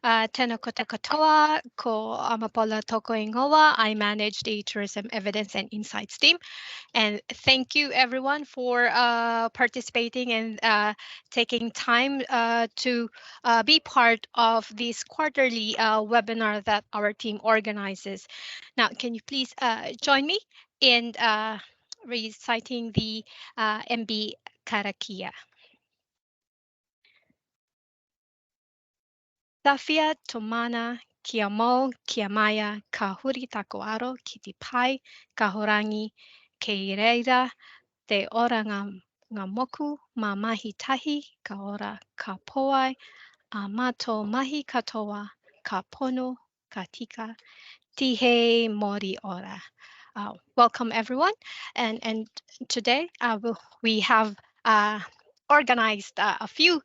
Tēnā koutou katoa, ko Amapola toko ingoa. I manage the Tourism Evidence and Insights team. And thank you everyone for participating and taking time to be part of this quarterly webinar that our team organizes. Now, can you please join me in reciting the MB Karakia? Tafia tomana kia mo kia maya ka huri takoaro ki te pai ka horangi kei reira te ora ngā moku ma mahi tahi ka ora ka poai a mato mahi katoa ka pono ka tika tihe mori ora. Welcome everyone, and today we have organized a few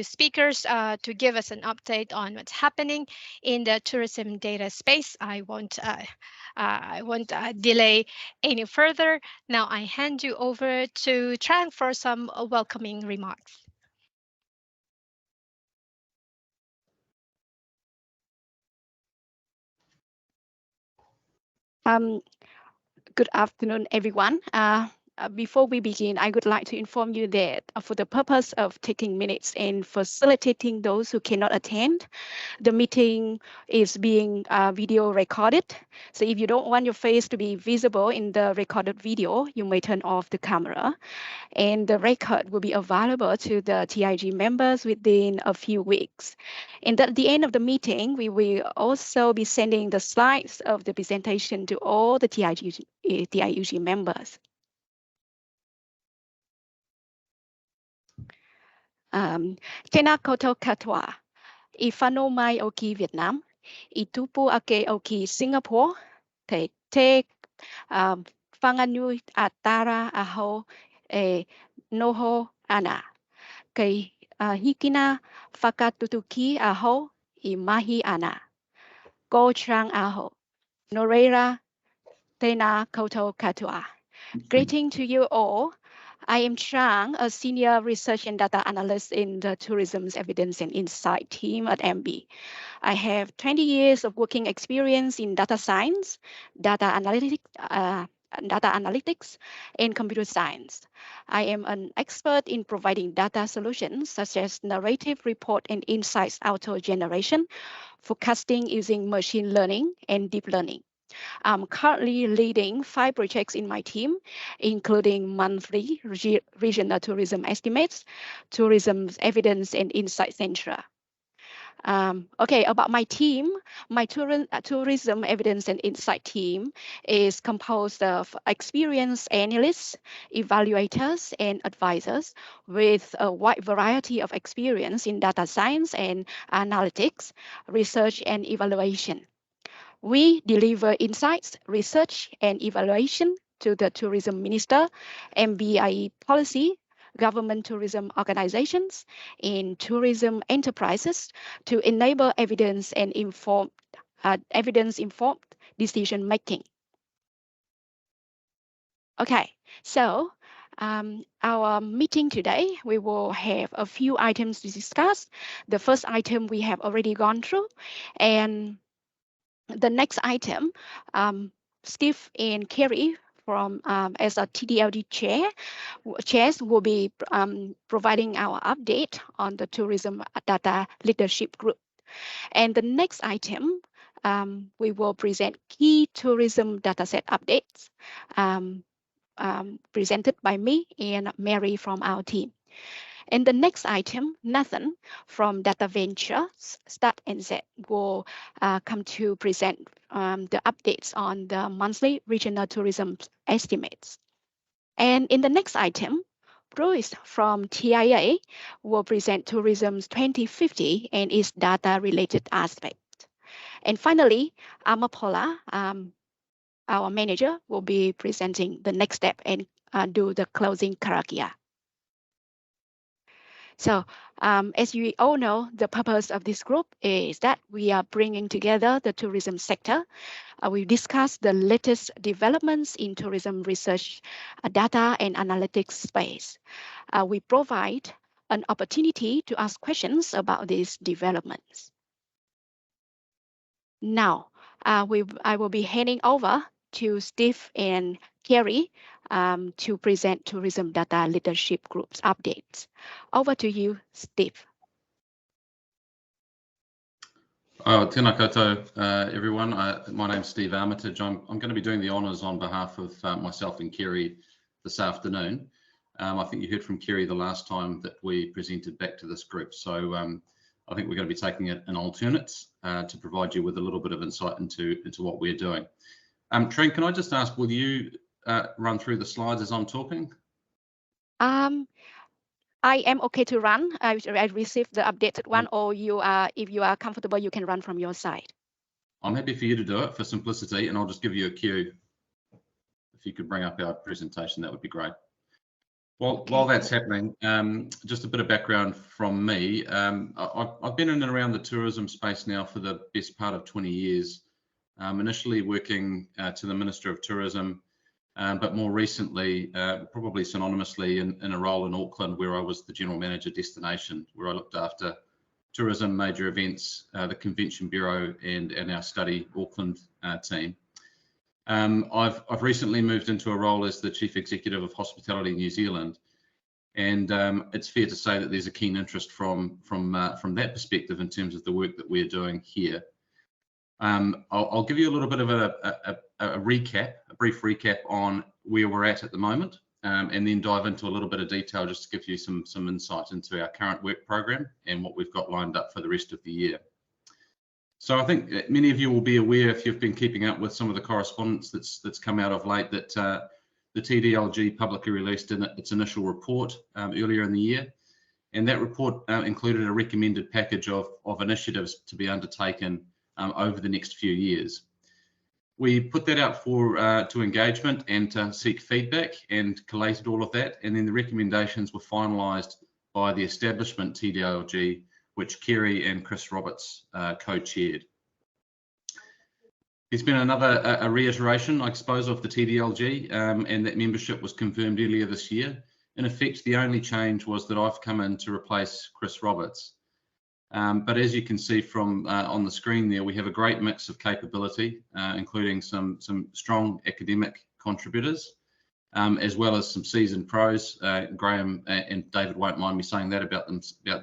speakers to give us an update on what's happening in the tourism data space. I won't delay any further. Now I hand you over to Trang for some welcoming remarks. Good afternoon, everyone. Before we begin, I would like to inform you that for the purpose of taking minutes and facilitating those who cannot attend, the meeting is being video recorded. So if you don't want your face to be visible in the recorded video, you may turn off the camera. And the record will be available to the TIG members within a few weeks. And at the end of the meeting, we will also be sending the slides of the presentation to all the TIUG members. Tēnā koutou katoa. I whanau mai o ki Vietnam, I tupu ake o ki Singapore, te whanganui a tara aho e noho ana. Kei hikina whakatutuki aho I mahi ana. Ko Trang aho. No reira, tēnā koutou katoa. Greeting to you all. I am Trang, a senior research and data analyst in the Tourism's Evidence and Insight team at MB. I have 20 years of working experience in data science, data analytics, and computer science. I am an expert in providing data solutions such as narrative report and insights auto generation, forecasting using machine learning and deep learning. I'm currently leading 5 projects in my team, including monthly regional tourism estimates, tourism's evidence and insight center. Okay, about my team, my tourism evidence and insight team is composed of experienced analysts, evaluators, and advisors with a wide variety of experience in data science and analytics, research and evaluation. We deliver insights, research, and evaluation to the tourism minister, MBIE policy, government tourism organizations, and tourism enterprises to enable evidence and informed decision making. Okay, so our meeting today, we will have a few items to discuss. The first item we have already gone through, and the next item, Steve and Kerry from as a TDLD chairs will be providing our update on the tourism data leadership group. And the next item, we will present key tourism dataset updates presented by me and Mary from our team. And the next item, Nathan from Data Ventures, Start NZ, will come to present the updates on the monthly regional tourism estimates. And in the next item, Bruce from TIA will present tourism's 2050 and its data-related aspect. And finally, Amapola, our manager, will be presenting the next step and do the closing karakia. So as you all know, the purpose of this group is that we are bringing together the tourism sector. We discuss the latest developments in tourism research, data and analytics space. We provide an opportunity to ask questions about these developments. Now, I will be handing over to Steve and Kerry to present Tourism Data Leadership Group's updates. Over to you, Steve. Tēnā koutou, everyone. My name's Steve Armitage. I'm going to be doing the honours on behalf of myself and Kerry this afternoon. I think you heard from Kerry the last time that we presented back to this group. So I think we're going to be taking an alternate to provide you with a little bit of insight into what we're doing. Trent, can I just ask, will you run through the slides as I'm talking? I am okay to run. I received the updated one, or if you are comfortable, you can run from your side. I'm happy for you to do it for simplicity, and I'll just give you a cue. If you could bring up our presentation, that would be great. Well, okay. While that's happening, just a bit of background from me. I've been in and around the tourism space now for the best part of 20 years, initially working to the Minister of Tourism, but more recently, probably synonymously in a role in Auckland, where I was the General Manager Destination, where I looked after tourism, major events, the Convention Bureau, and our Study Auckland team. I've recently moved into a role as the Chief Executive of Hospitality New Zealand, and it's fair to say that there's a keen interest from that perspective in terms of the work that we're doing here. I'll give you a little bit of a brief recap on where we're at the moment, and then dive into a little bit of detail just to give you some insight into our current work program and what we've got lined up for the rest of the year. So I think many of you will be aware, if you've been keeping up with some of the correspondence that's come out of late, that the TDLG publicly released its initial report earlier in the year, and that report included a recommended package of initiatives to be undertaken over the next few years. We put that out to engagement and to seek feedback, and collated all of that, and then the recommendations were finalised by the establishment TDLG, which Kerry and Chris Roberts co-chaired. There's been another reiteration, I suppose, of the TDLG, and that membership was confirmed earlier this year. In effect, the only change was that I've come in to replace Chris Roberts. But as you can see from on the screen there, we have a great mix of capability, including some strong academic contributors, as well as some seasoned pros. Graham and David won't mind me saying that about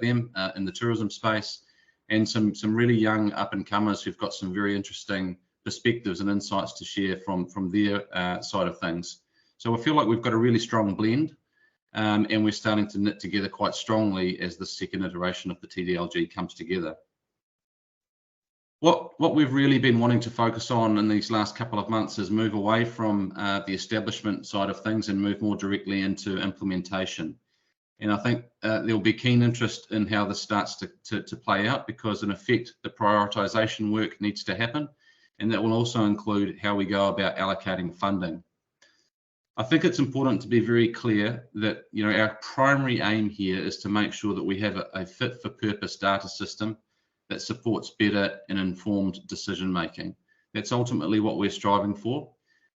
them in the tourism space, and some really young up-and-comers who've got some very interesting perspectives and insights to share from their side of things. So I feel like we've got a really strong blend, and we're starting to knit together quite strongly as the second iteration of the TDLG comes together. What we've really been wanting to focus on in these last couple of months is move away from the establishment side of things and move more directly into implementation. And I think there'll be keen interest in how this starts to play out, because in effect, the prioritisation work needs to happen, and that will also include how we go about allocating funding. I think it's important to be very clear that our primary aim here is to make sure that we have a fit-for-purpose data system that supports better and informed decision making. That's ultimately what we're striving for,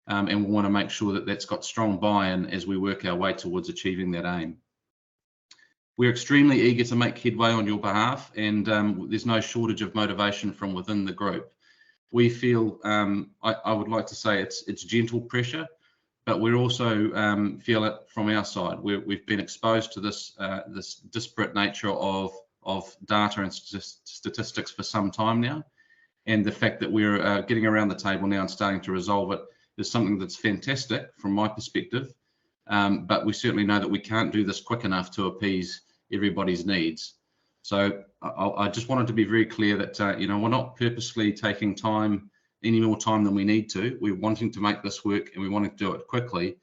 and we want to make sure that that's got strong buy-in as we work our way towards achieving that aim. We're extremely eager to make headway on your behalf, and there's no shortage of motivation from within the group. We feel, I would like to say it's gentle pressure, but we also feel it from our side. We've been exposed to this disparate nature of data and statistics for some time now, and the fact that we're getting around the table now and starting to resolve it is something that's fantastic from my perspective, but we certainly know that we can't do this quick enough to appease everybody's needs. So I just wanted to be very clear that we're not purposely taking any more time than we need to. We're wanting to make this work, and we want to do it quickly,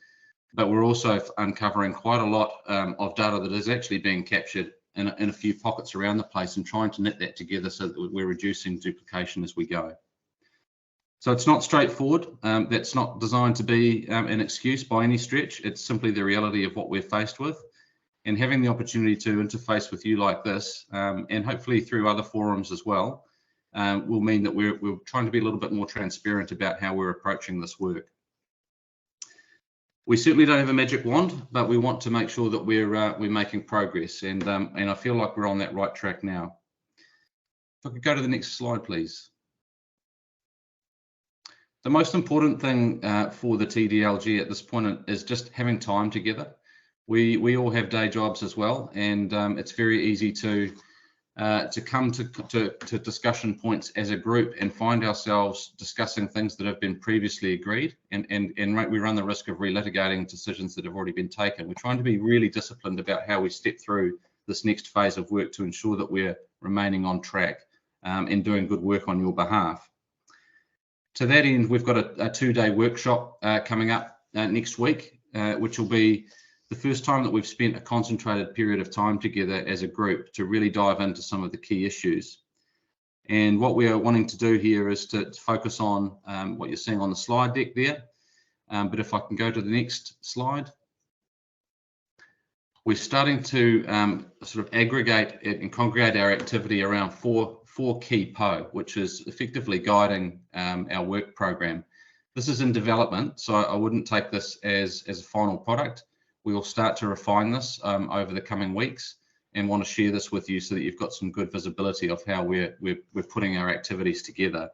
but we're also uncovering quite a lot of data that is actually being captured in a few pockets around the place, and trying to knit that together so that we're reducing duplication as we go. So it's not straightforward. That's not designed to be an excuse by any stretch. It's simply the reality of what we're faced with. And having the opportunity to interface with you like this, and hopefully through other forums as well, will mean that we're trying to be a little bit more transparent about how we're approaching this work. We certainly don't have a magic wand, but we want to make sure that we're making progress, and I feel like we're on that right track now. If I could go to the next slide, please. The most important thing for the TDLG at this point is just having time together. We all have day jobs as well, and it's very easy to come to discussion points as a group and find ourselves discussing things that have been previously agreed, and we run the risk of relitigating decisions that have already been taken. We're trying to be really disciplined about how we step through this next phase of work to ensure that we're remaining on track and doing good work on your behalf. To that end, we've got a 2-day workshop coming up next week, which will be the first time that we've spent a concentrated period of time together as a group to really dive into some of the key issues. And what we are wanting to do here is to focus on what you're seeing on the slide deck there. But if I can go to the next slide. We're starting to sort of aggregate and congregate our activity around four key PO, which is effectively guiding our work program. This is in development, so I wouldn't take this as a final product. We will start to refine this over the coming weeks and want to share this with you so that you've got some good visibility of how we're putting our activities together.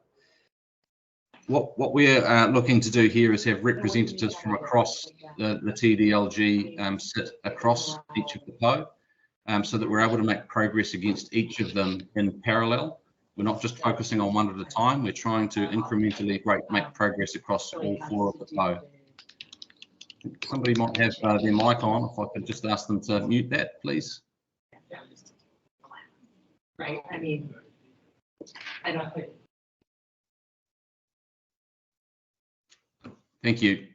What we're looking to do here is have representatives from across the TDLG sit across each of the PO so that we're able to make progress against each of them in parallel. We're not just focusing on one at a time, we're trying to incrementally make progress across all 4 of the PO. Somebody might have their mic on. If I could just ask them to mute that, please. Right, I mean, I don't think. Thank you.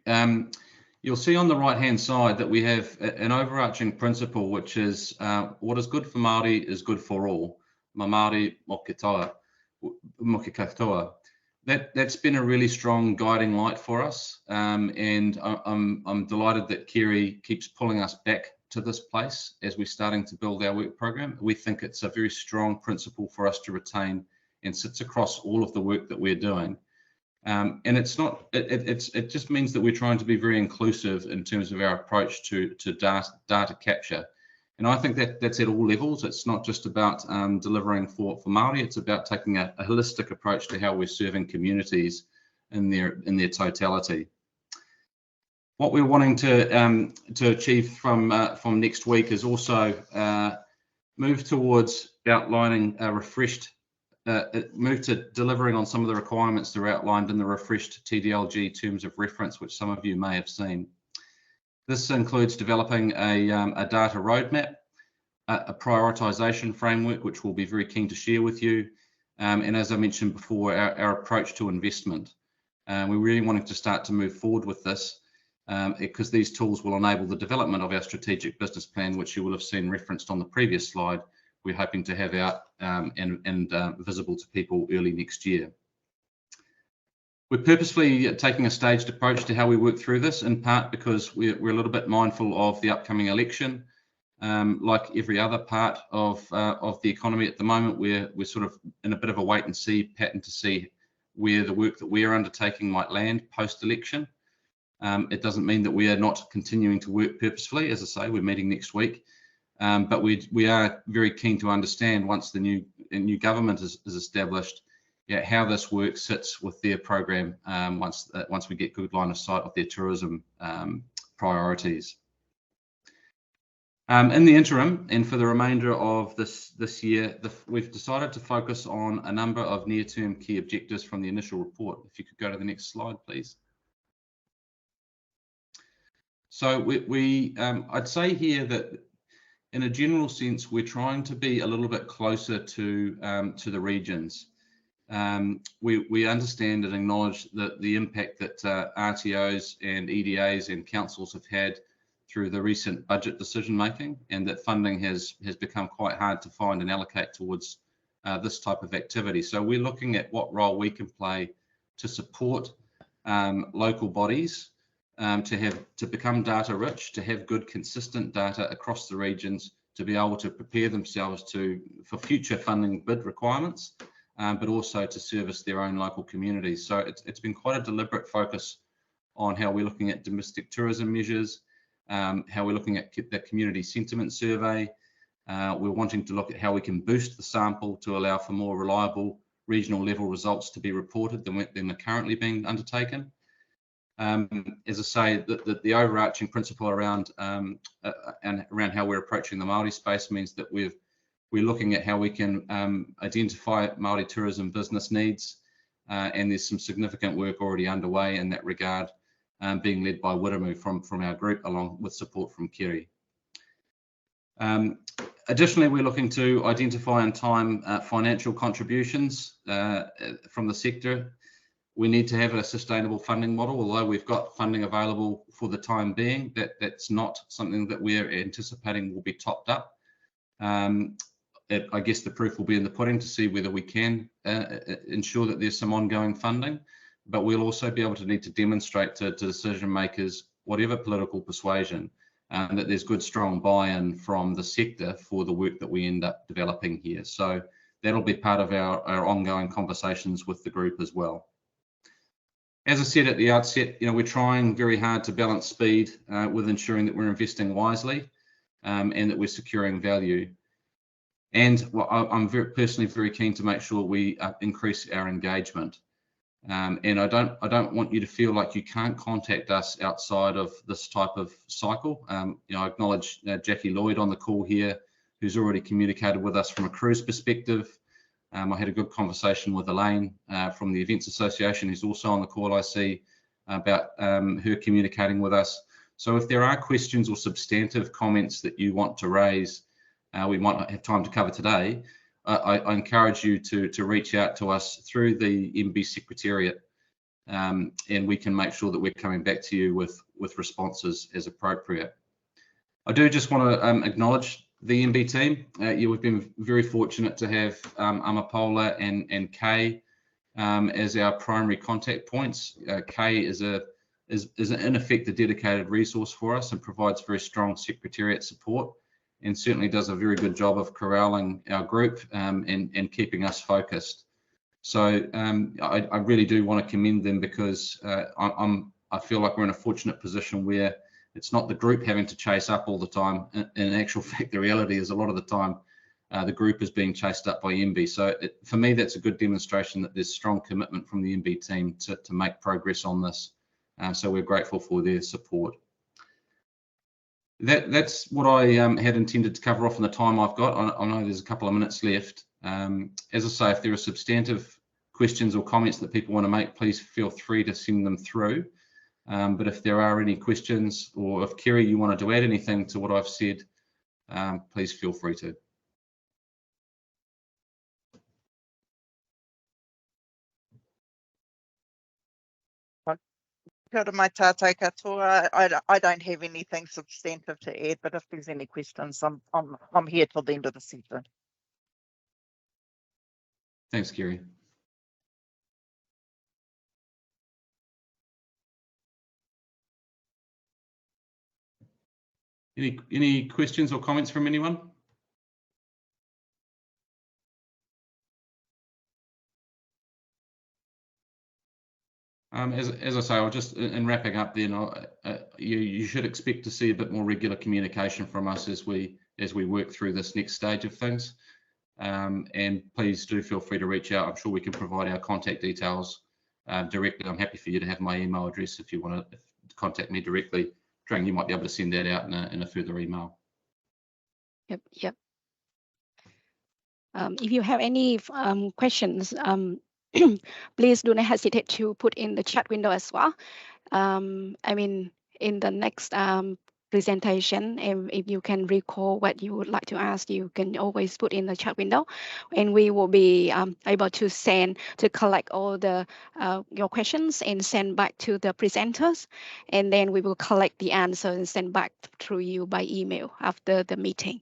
You'll see on the right-hand side that we have an overarching principle, which is what is good for Māori is good for all. Ma Māori moke toa, moke katoa. That's been a really strong guiding light for us, and I'm delighted that Kerry keeps pulling us back to this place as we're starting to build our work program. We think it's a very strong principle for us to retain and sits across all of the work that we're doing. And it's not. It just means that we're trying to be very inclusive in terms of our approach to data capture, and I think that's at all levels. It's not just about delivering for Māori. It's about taking a holistic approach to how we're serving communities in their totality. What we're wanting to achieve from next week is also move towards outlining a refreshed. Move to delivering on some of the requirements that are outlined in the refreshed TDLG terms of reference, which some of you may have seen. This includes developing a data roadmap, a prioritisation framework, which we'll be very keen to share with you, and as I mentioned before, our approach to investment. We're really wanting to start to move forward with this because these tools will enable the development of our strategic business plan, which you will have seen referenced on the previous slide. We're hoping to have out and visible to people early next year. We're purposefully taking a staged approach to how we work through this, in part because we're a little bit mindful of the upcoming election. Like every other part of the economy at the moment, we're sort of in a bit of a wait and see pattern to see where the work that we're undertaking might land post-election. It doesn't mean that we are not continuing to work purposefully. As I say, we're meeting next week. But we are very keen to understand once the new government is established, how this work sits with their program once we get good line of sight of their tourism priorities. In the interim and for the remainder of this year, we've decided to focus on a number of near-term key objectives from the initial report. If you could go to the next slide, please. So I'd say here that in a general sense, we're trying to be a little bit closer to the regions. We understand and acknowledge that the impact that RTOs and EDAs and councils have had through the recent budget decision making, and that funding has become quite hard to find and allocate towards this type of activity. So we're looking at what role we can play to support local bodies to become data rich, to have good consistent data across the regions, to be able to prepare themselves for future funding bid requirements, but also to service their own local communities. So it's been quite a deliberate focus on how we're looking at domestic tourism measures, how we're looking at the community sentiment survey. We're wanting to look at how we can boost the sample to allow for more reliable regional level results to be reported than are currently being undertaken. As I say, the overarching principle around and around how we're approaching the Māori space means that we're looking at how we can identify Māori tourism business needs, and there's some significant work already underway in that regard, being led by Wiramu from our group, along with support from Kiri. Additionally, we're looking to identify and time financial contributions from the sector. We need to have a sustainable funding model, although we've got funding available for the time being. That's not something that we're anticipating will be topped up. I guess the proof will be in the pudding to see whether we can ensure that there's some ongoing funding, but we'll also be able to need to demonstrate to decision makers, whatever political persuasion, that there's good, strong buy-in from the sector for the work that we end up developing here. So that'll be part of our ongoing conversations with the group as well. As I said at the outset, we're trying very hard to balance speed with ensuring that we're investing wisely and that we're securing value. And I'm personally very keen to make sure we increase our engagement. And I don't want you to feel like you can't contact us outside of this type of cycle. I acknowledge Jackie Lloyd on the call here, who's already communicated with us from a cruise perspective. I had a good conversation with Elaine from the Events Association, who's also on the call, I see, about her communicating with us. So if there are questions or substantive comments that you want to raise, we might not have time to cover today, I encourage you to reach out to us through the MB Secretariat, and we can make sure that we're coming back to you with responses as appropriate. I do just want to acknowledge the MB team. We've been very fortunate to have Amapola and Kay as our primary contact points. Kay is in effect a dedicated resource for us and provides very strong secretariat support, and certainly does a very good job of corralling our group and keeping us focused. So I really do want to commend them, because I feel like we're in a fortunate position where it's not the group having to chase up all the time. In actual fact, the reality is a lot of the time the group is being chased up by MB. So for me, that's a good demonstration that there's strong commitment from the MB team to make progress on this. So we're grateful for their support. That's what I had intended to cover off in the time I've got. I know there's a couple of minutes left. As I say, if there are substantive questions or comments that people want to make, please feel free to send them through. But if there are any questions, or if Kiri, you wanted to add anything to what I've said, please feel free to. Kia ora mai tātou katoa. I don't have anything substantive to add, but if there's any questions, I'm here till the end of the session. Thanks, Kiri. Any questions or comments from anyone? As I say, I'll just, in wrapping up then, you should expect to see a bit more regular communication from us as we work through this next stage of things. And please do feel free to reach out. I'm sure we can provide our contact details directly. I'm happy for you to have my email address if you want to contact me directly. Drang, you might be able to send that out in a further email. Yep. If you have any questions, please do not hesitate to put in the chat window as well. I mean, in the next presentation, if you can recall what you would like to ask, you can always put in the chat window, and we will be able to collect all the your questions and send back to the presenters, and then we will collect the answers and send back through you by email after the meeting.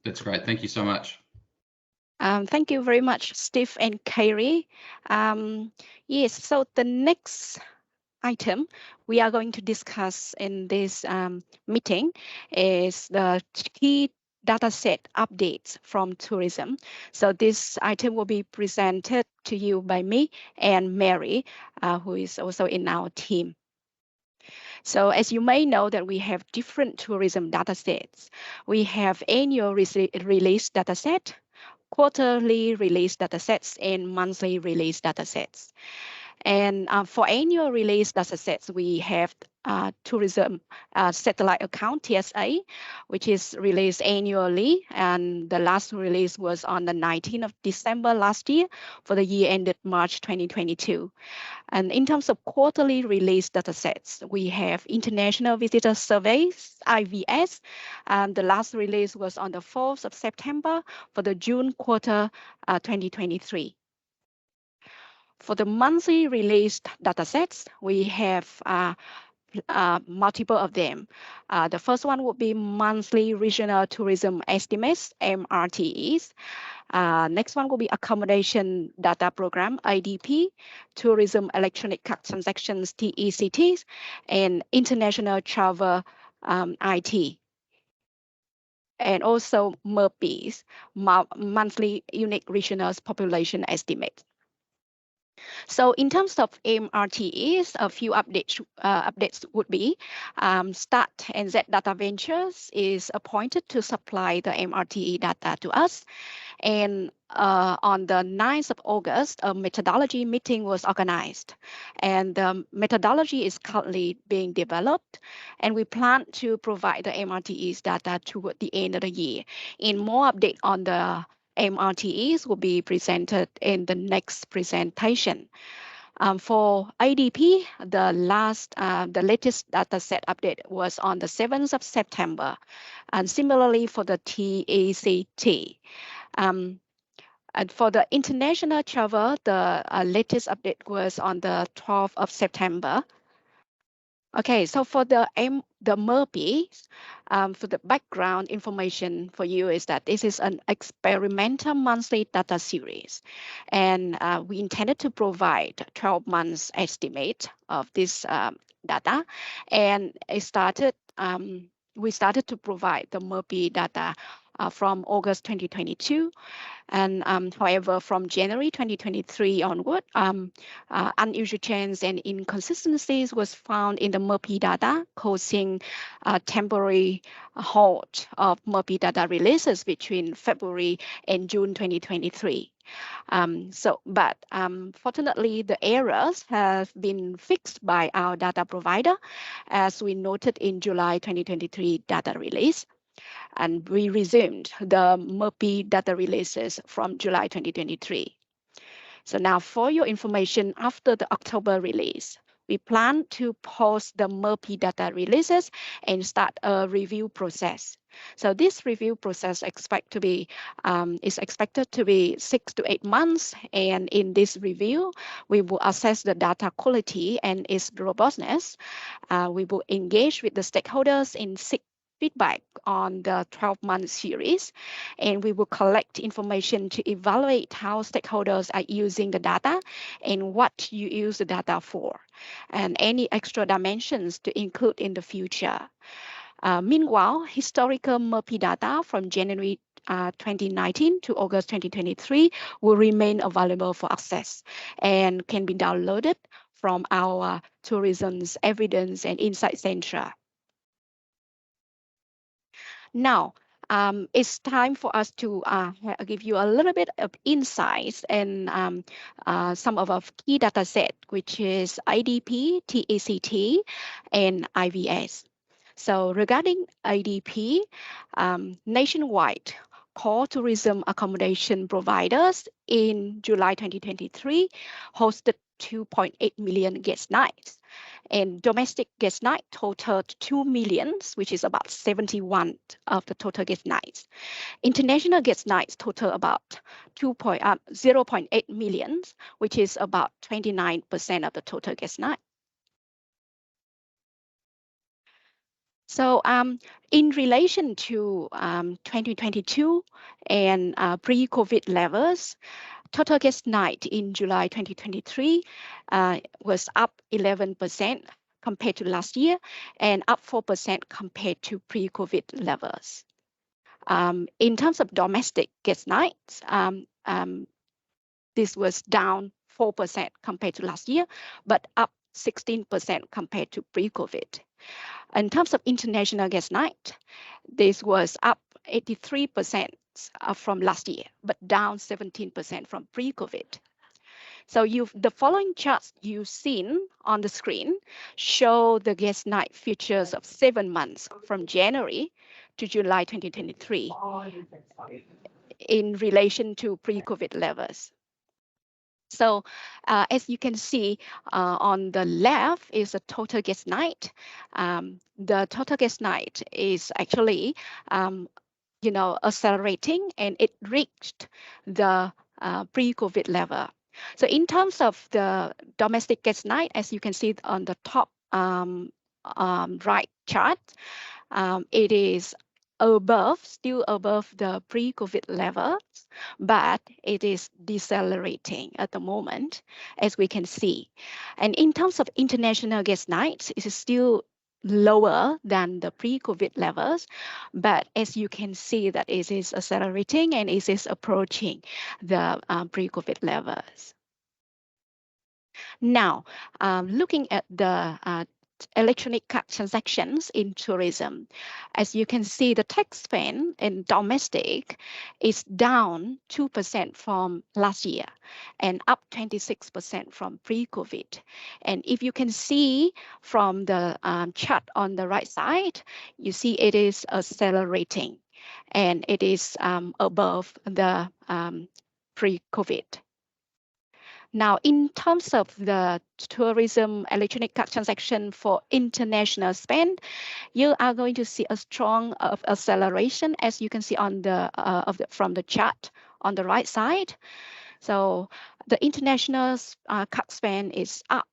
That's great. Thank you so much. Thank you very much, Steve and Kiri. Yes, so the next item we are going to discuss in this meeting is the key dataset updates from tourism. So this item will be presented to you by me and Mary, who is also in our team. So as you may know that we have different tourism data sets. We have annual release data set, quarterly release data sets, and monthly release data sets. And for annual release data sets, we have tourism satellite account, TSA, which is released annually. And the last release was on the 19th of December last year for the year ended March 2022. And in terms of quarterly release data sets, we have International Visitor Surveys, IVS, and the last release was on the 4th of September for the June quarter 2023. For the monthly released data sets, we have multiple of them. The first one would be monthly regional tourism estimates, MRTEs. Next one will be accommodation data program, IDP, tourism electronic card transactions, TECTs, and international travel, IT. And also MERPs, monthly unique regional population estimate. So in terms of MRTEs, a few updates would be START and Z Data Ventures is appointed to supply the MRTE data to us. And on the 9th of August, a methodology meeting was organized. And the methodology is currently being developed. And we plan to provide the MRTEs data toward the end of the year. And more update on the MRTEs will be presented in the next presentation. For IDP, the latest data set update was on the 7th of September. And similarly for the TECT. And for the international travel, the latest update was on the 12th of September. Okay, so for the MERPs, for the background information for you is that this is an experimental monthly data series. And we intended to provide 12 months estimate of this data. And it started, we started to provide the MERP data from August 2022. And however, from January 2023 onward, unusual changes and inconsistencies was found in the MERP data, causing a temporary halt of MERP data releases between February and June 2023. But fortunately, the errors have been fixed by our data provider, as we noted in July 2023 data release. And we resumed the MERP data releases from July 2023. So now for your information, after the October release, we plan to pause the MERP data releases and start a review process. So this review process is expected to be 6 to 8 months. And in this review, we will assess the data quality and its robustness. We will engage with the stakeholders in seek feedback on the 12-month series, and we will collect information to evaluate how stakeholders are using the data and what you use the data for, and any extra dimensions to include in the future. Meanwhile, historical MERP data from January 2019 to August 2023 will remain available for access and can be downloaded from our Tourism's Evidence and Insight Center. Now, it's time for us to give you a little bit of insights and some of our key data set, which is IDP, TECT, and IVS. So regarding IDP, nationwide core tourism accommodation providers in July 2023 hosted 2.8 million guest nights. And domestic guest night totaled 2 million, which is about 71% of the total guest nights. International guest nights total about 0.8 million, which is about 29% of the total guest night. So in relation to 2022 and pre-COVID levels, total guest night in July 2023 was up 11% compared to last year and up 4% compared to pre-COVID levels. In terms of domestic guest nights, this was down 4% compared to last year, but up 16% compared to pre-COVID. In terms of international guest night, this was up 83% from last year, but down 17% from pre-COVID. So the following charts you've seen on the screen show the guest night futures of 7 months from January to July 2023 in relation to pre-COVID levels. So as you can see on the left is a total guest night. The total guest night is actually accelerating, and it reached the pre-COVID level. So in terms of the domestic guest night, as you can see on the top right chart, it is still above the pre-COVID levels, but it is decelerating at the moment, as we can see. And in terms of international guest nights, it is still lower than the pre-COVID levels, but as you can see that it is accelerating and it is approaching the pre-COVID levels. Now, looking at the electronic card transactions in tourism, as you can see, the tax spend in domestic is down 2% from last year and up 26% from pre-COVID. And if you can see from the chart on the right side, you see it is accelerating and it is above the pre-COVID. Now, in terms of the tourism electronic card transaction for international spend, you are going to see a strong acceleration, as you can see on from the chart on the right side. So the international card spend is up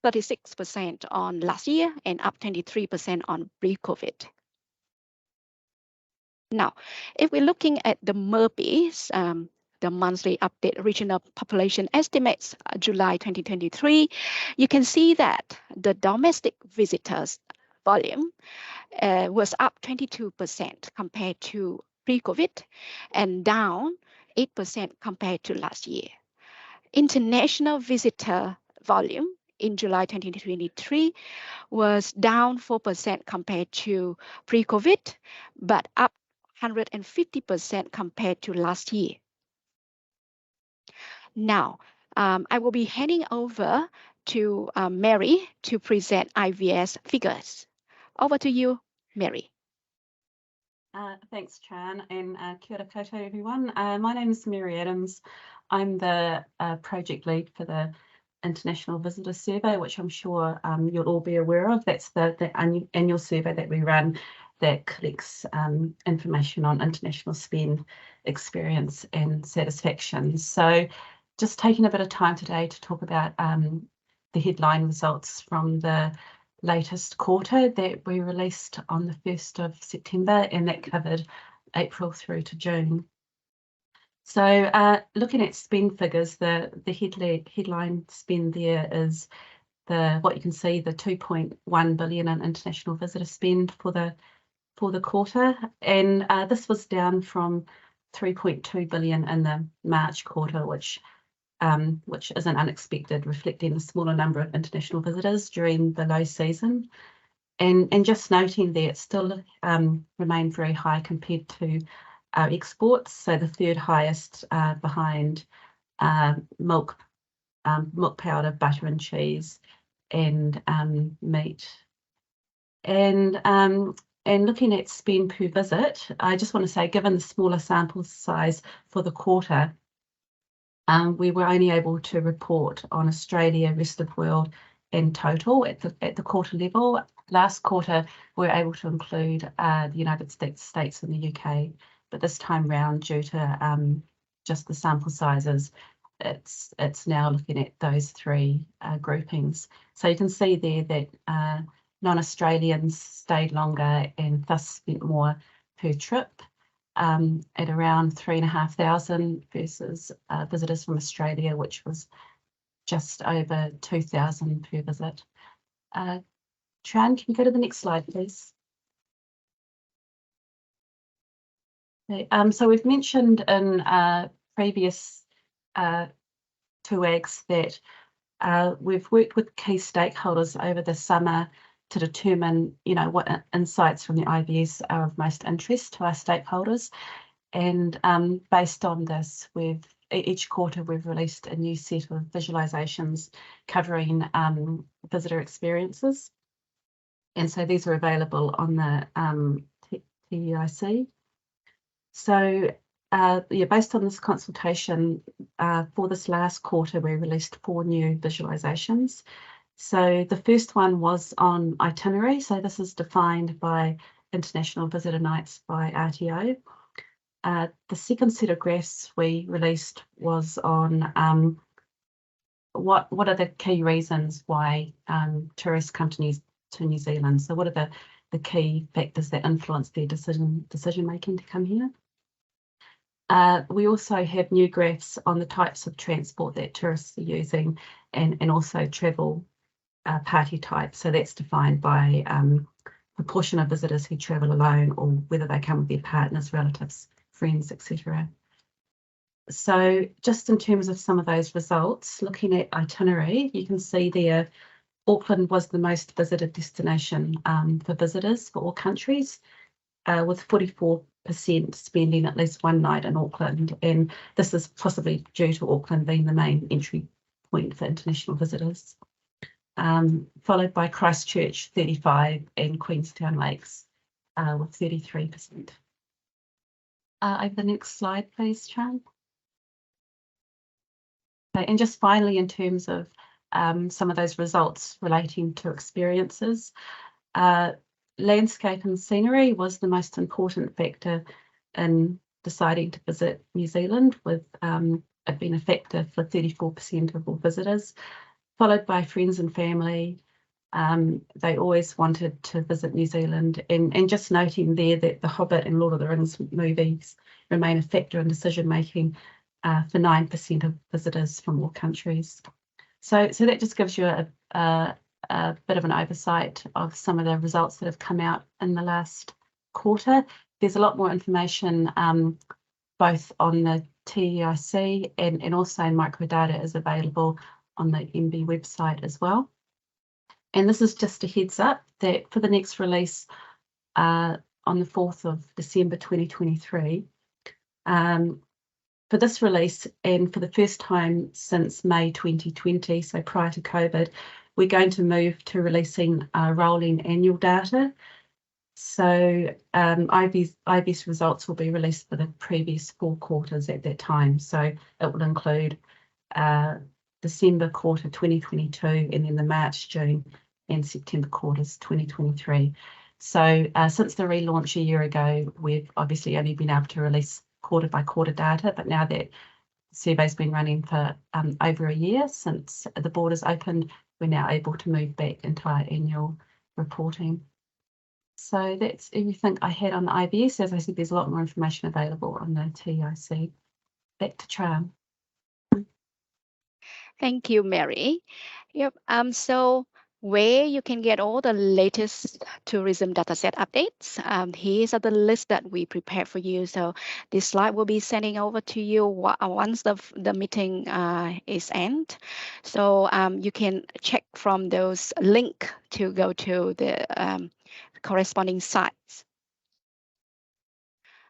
36% on last year and up 23% on pre-COVID. Now, if we're looking at the MERPs, the monthly update regional population estimates July 2023, you can see that the domestic visitors volume was up 22% compared to pre-COVID and down 8% compared to last year. International visitor volume in July 2023 was down 4% compared to pre-COVID, but up 150% compared to last year. Now, I will be handing over to Mary to present IVS figures. Over to you, Mary. Thanks, Tran, and kia ora koutou, everyone. My name is Mary Adams. I'm the project lead for the International Visitor Survey, which I'm sure you'll all be aware of. That's the annual survey that we run that collects information on international spend, experience and satisfaction. So just taking a bit of time today to talk about the headline results from the latest quarter that we released on the 1st of September, and that covered April through to June. So looking at spend figures, the headline spend there is what you can see, the 2.1 billion in international visitor spend for the quarter, and this was down from 3.2 billion in the March quarter, which isn't unexpected, reflecting the smaller number of international visitors during the low season. And just noting that it still remained very high compared to our exports, so the third highest behind milk powder, butter and cheese, and meat. And looking at spend per visit, I just want to say, given the smaller sample size for the quarter, we were only able to report on Australia, rest of world, and total at the quarter level. Last quarter, we were able to include the United States and the UK, but this time round, due to just the sample sizes, it's now looking at those three groupings. So you can see there that non-Australians stayed longer and thus spent more per trip, at around 3,500 versus visitors from Australia, which was just over 2,000 per visit. Tran, can you go to the next slide, please? Okay, so we've mentioned in previous TUAGs that We've worked with key stakeholders over the summer to determine, what insights from the IVS are of most interest to our stakeholders. And based on this, each quarter we've released a new set of visualizations covering visitor experiences. And so these are available on the TEIC. So based on this consultation, for this last quarter, we released 4 new visualizations. So the first one was on itinerary. So this is defined by International Visitor Nights by RTO. The second set of graphs we released was on what are the key reasons why tourists come to New Zealand. So what are the key factors that influence their decision making to come here? We also have new graphs on the types of transport that tourists are using and also travel party type. So that's defined by proportion of visitors who travel alone or whether they come with their partners, relatives, friends, etc. So just in terms of some of those results, looking at itinerary, you can see there Auckland was the most visited destination for visitors for all countries, with 44% spending at least one night in Auckland. And this is possibly due to Auckland being the main entry point for international visitors. Followed by Christchurch, 35%, and Queenstown Lakes with 33%. Over the next slide, please, Chan. Okay, and just finally, in terms of some of those results relating to experiences, landscape and scenery was the most important factor in deciding to visit New Zealand, with it being a factor for 34% of all visitors, followed by friends and family. They always wanted to visit New Zealand, and just noting there that The Hobbit and Lord of the Rings movies remain a factor in decision making for 9% of visitors from all countries. So that just gives you a bit of an oversight of some of the results that have come out in the last quarter. There's a lot more information both on the TEIC and also microdata is available on the MB website as well. And this is just a heads up that for the next release on the 4th of December 2023, for this release and for the first time since May 2020, so prior to COVID, we're going to move to releasing rolling annual data. So IVS results will be released for the previous 4 quarters at that time. So it will include December quarter 2022 and then the March, June and September quarters 2023. So since the relaunch a year ago, we've obviously only been able to release quarter by quarter data, but now that the survey's been running for over a year since the borders opened, we're now able to move back into our annual reporting. So that's everything I had on the IVS. As I said, there's a lot more information available on the TEIC. Back to Tram. Thank you, Mary. Yep. So where you can get all the latest tourism dataset updates. Here's the list that we prepared for you. So this slide will be sending over to you once the meeting is end. So you can check from those links to go to the corresponding sites.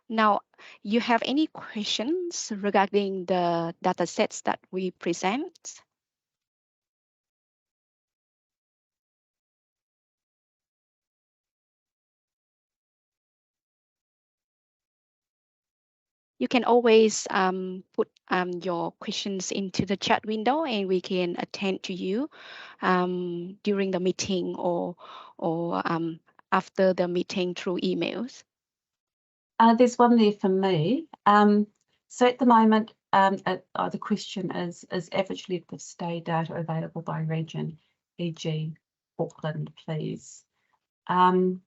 Now, you have any questions regarding the datasets that we present? You can always put your questions into the chat window and we can attend to you during the meeting or after the meeting through emails. There's one there for me. So at the moment, the question is average length of stay data available by region, e.g. Auckland, please? So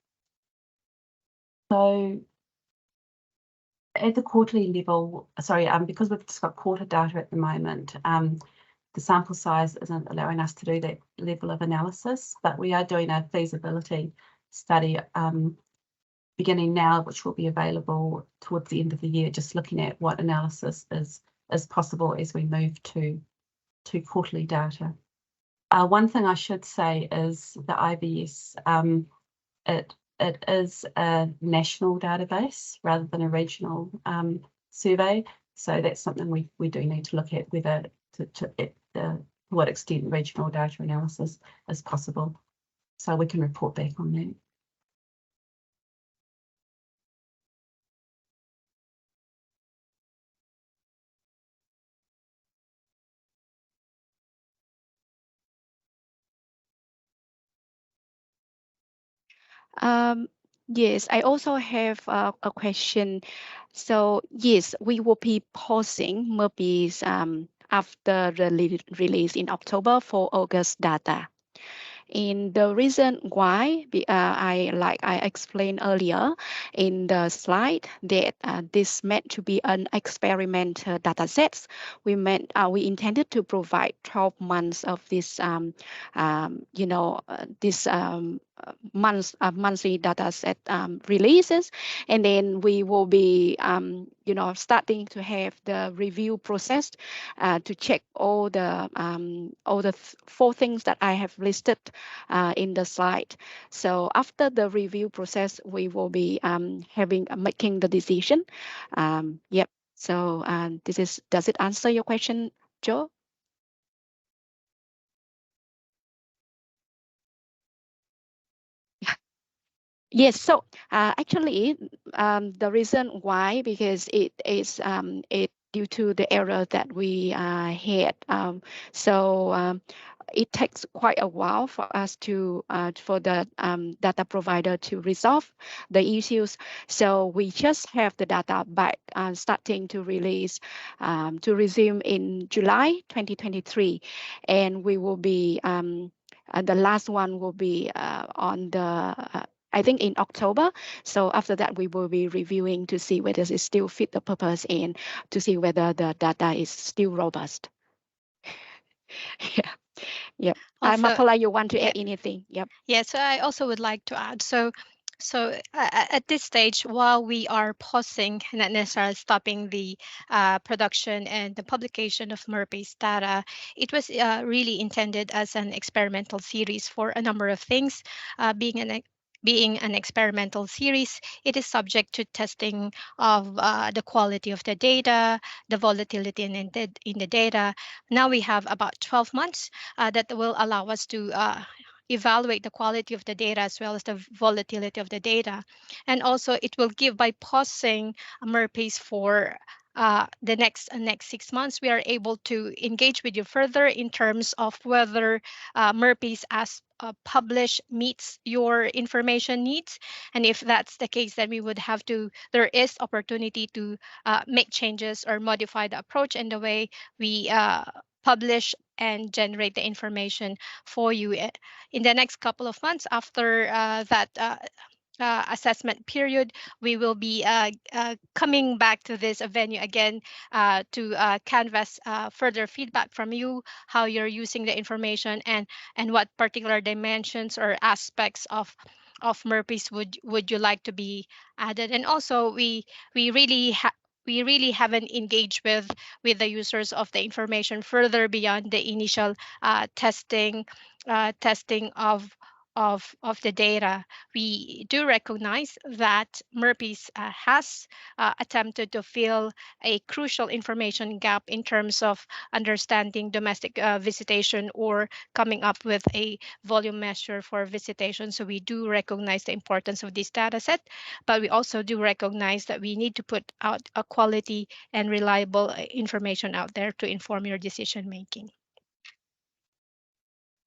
at the quarterly level, sorry, because we've just got quarter data at the moment, the sample size isn't allowing us to do that level of analysis, but we are doing a feasibility study beginning now, which will be available towards the end of the year, just looking at what analysis is possible as we move to quarterly data. One thing I should say is the IVS, it is a national database rather than a regional survey. So that's something we do need to look at, whether to what extent regional data analysis is possible. So we can report back on that. Yes, I also have a question. So yes, we will be pausing MERPs after the release in October for August data. And the reason why, I explained earlier in the slide, that this meant to be an experimental data sets. We intended to provide 12 months of this, monthly data set releases, and then we will be starting to have the review process to check all the 4 things that I have listed in the slide. So after the review process, we will be making the decision. Yep. So does it answer your question, Joe? Yes, so actually, the reason why, because it is due to the error that we had. It takes quite a while for us for the data provider to resolve the issues. So we just have the data back starting to release, to resume in July 2023, and we will be the last one will be on the I think in October. So after that, we will be reviewing to see whether it still fit the purpose and to see whether the data is still robust. Yeah. Yep. Mapola, you want to add anything? Yep. Yeah, so I also would like to add. So at this stage, while we are pausing, not necessarily stopping the production and the publication of MERPs data, it was really intended as an experimental series for a number of things. Being an experimental series, it is subject to testing of the quality of the data, the volatility in the data. Now we have about 12 months that will allow us to evaluate the quality of the data as well as the volatility of the data. And also it will give, by pausing MERPs for the next 6 months, we are able to engage with you further in terms of whether MERPs as published meets your information needs. And if that's the case, then we would have to, there is opportunity to make changes or modify the approach and the way we publish and generate the information for you in the next couple of months. After that assessment period, we will be coming back to this venue again to canvass further feedback from you, how you're using the information, and what particular dimensions or aspects of MERPs would you like to be added. And also we really haven't engaged with the users of the information further beyond the initial testing of the data. We do recognize that MERPs has attempted to fill a crucial information gap in terms of understanding domestic visitation or coming up with a volume measure for visitation. So we do recognize the importance of this data set, but we also do recognize that we need to put out a quality and reliable information out there to inform your decision making.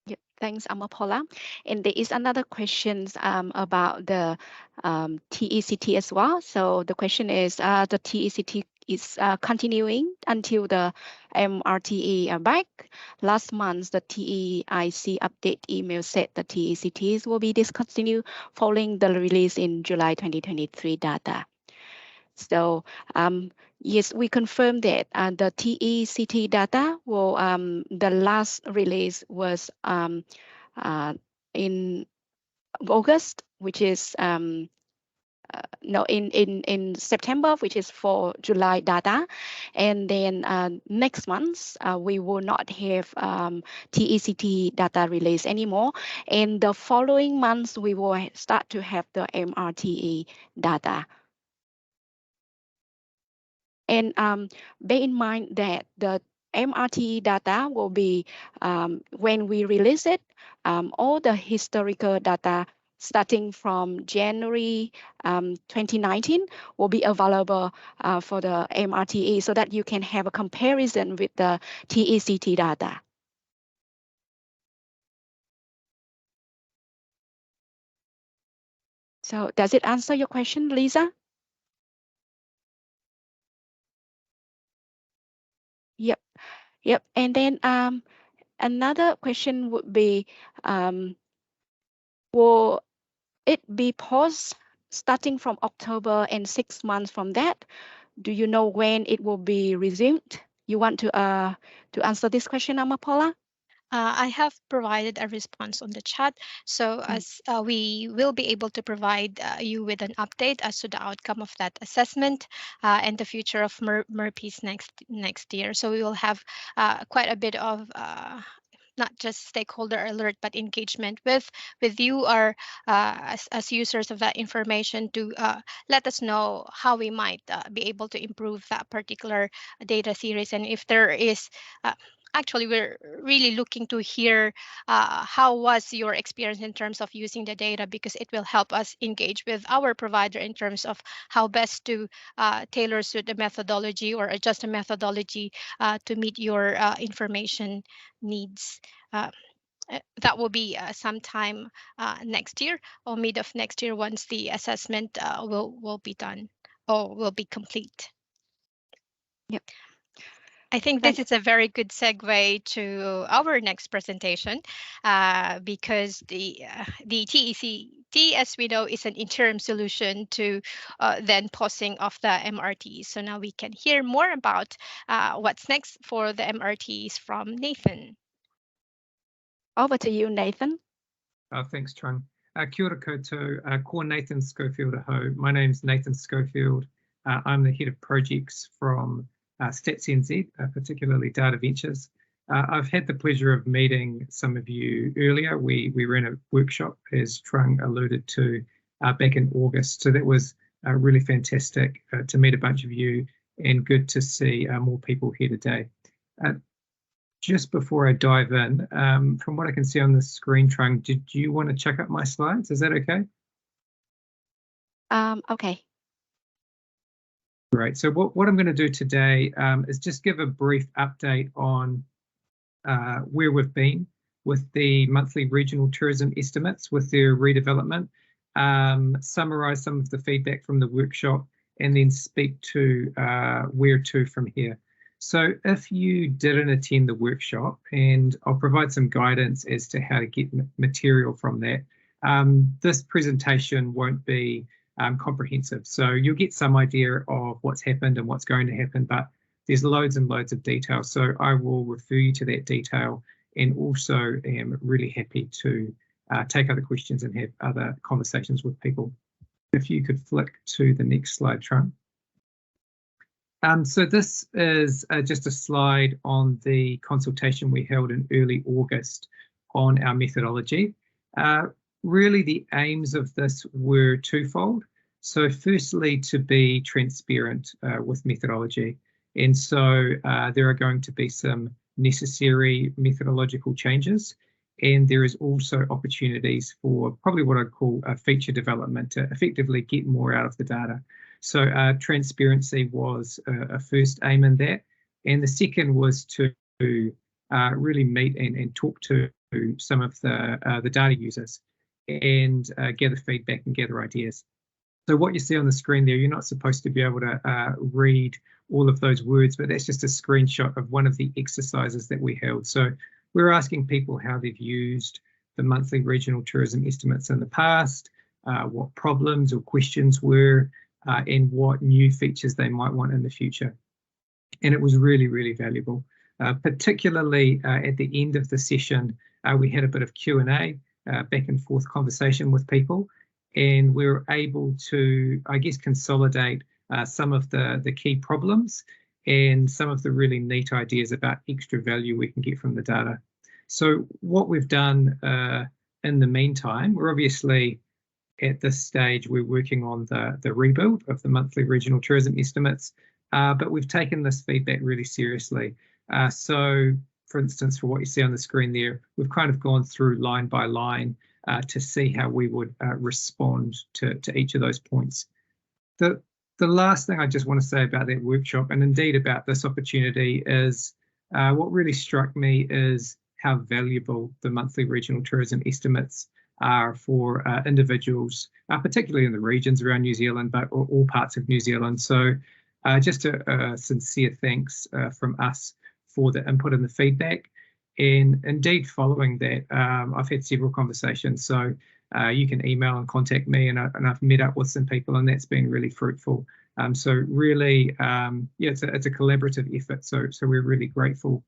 Yep. Thanks, Amapola. And there is another question about the TECT as well. So the question is, the TECT is continuing until the MRTA are back. Last month, the TEIC update email said the TECTs will be discontinued following the release in July 2023 data. So yes, we confirm that the TECT data will, the last release was in August, which is in September, which is for July data, and then next month we will not have TECT data release anymore, and the following months we will start to have the MRTE data. And bear in mind that the MRTE data will be, when we release it, all the historical data starting from January 2019 will be available for the MRTE, so that you can have a comparison with the TECT data. So does it answer your question, Lisa? Yep. Yep. And then another question would be, will it be paused starting from October and 6 months from that? Do you know when it will be resumed? You want to answer this question, Amapola? I have provided a response on the chat, so as we will be able to provide you with an update as to the outcome of that assessment and the future of MERPs next year. So we will have quite a bit of not just stakeholder alert, but engagement with you or as users of that information to let us know how we might be able to improve that particular data series. And if there is actually, we're really looking to hear how was your experience in terms of using the data, because it will help us engage with our provider in terms of how best to tailor suit the methodology or adjust the methodology to meet your information needs. That will be sometime next year or mid of next year once the assessment will be done or will be complete. Yep. I think this is a very good segue to our next presentation because the TECT, as we know, is an interim solution to then pausing of the MRTs. So now we can hear more about what's next for the MRTs from Nathan. Over to you, Nathan. Thanks, Trung. Kia ora koutou, ko Nathan Schofield aho. My name is Nathan Schofield. I'm the head of projects from Stats NZ, particularly Data Ventures. I've had the pleasure of meeting some of you earlier. We ran a workshop, as Trung alluded to, back in August. So that was really fantastic to meet a bunch of you, and good to see more people here today. Just before I dive in, from what I can see on the screen, Trung, did you want to check up my slides? Is that okay? Okay. Great. So what I'm going to do today is just give a brief update on where we've been with the monthly regional tourism estimates with their redevelopment, summarise some of the feedback from the workshop, and then speak to where to from here. So if you didn't attend the workshop, and I'll provide some guidance as to how to get material from that, this presentation won't be comprehensive. So you'll get some idea of what's happened and what's going to happen, but there's loads and loads of detail. So I will refer you to that detail, and also am really happy to take other questions and have other conversations with people. If you could flick to the next slide, Trung. So this is just a slide on the consultation we held in early August on our methodology. Really, the aims of this were twofold. So firstly, to be transparent with methodology. And so there are going to be some necessary methodological changes. And there is also opportunities for probably what I'd call a feature development to effectively get more out of the data. So transparency was a first aim in that. And the second was to really meet and talk to some of the data users and gather feedback and gather ideas. So what you see on the screen there, you're not supposed to be able to read all of those words, but that's just a screenshot of one of the exercises that we held. So we're asking people how they've used the monthly regional tourism estimates in the past, what problems or questions were, and what new features they might want in the future. And it was really, really valuable. Particularly at the end of the session, we had a bit of Q&A, back and forth conversation with people. and we were able to, I guess, consolidate some of the key problems and some of the really neat ideas about extra value we can get from the data. So what we've done in the meantime, we're obviously at this stage, we're working on the rebuild of the monthly regional tourism estimates, but we've taken this feedback really seriously. So, for instance, for what you see on the screen there, we've kind of gone through line by line to see how we would respond to each of those points. The last thing I just want to say about that workshop, and indeed about this opportunity, is what really struck me is how valuable the monthly regional tourism estimates are for individuals, particularly in the regions around New Zealand, but all parts of New Zealand. So just a sincere thanks from us for the input and the feedback. And indeed, following that, I've had several conversations. So you can email and contact me, and I've met up with some people, and that's been really fruitful. So really, yeah, it's a collaborative effort. So we're really grateful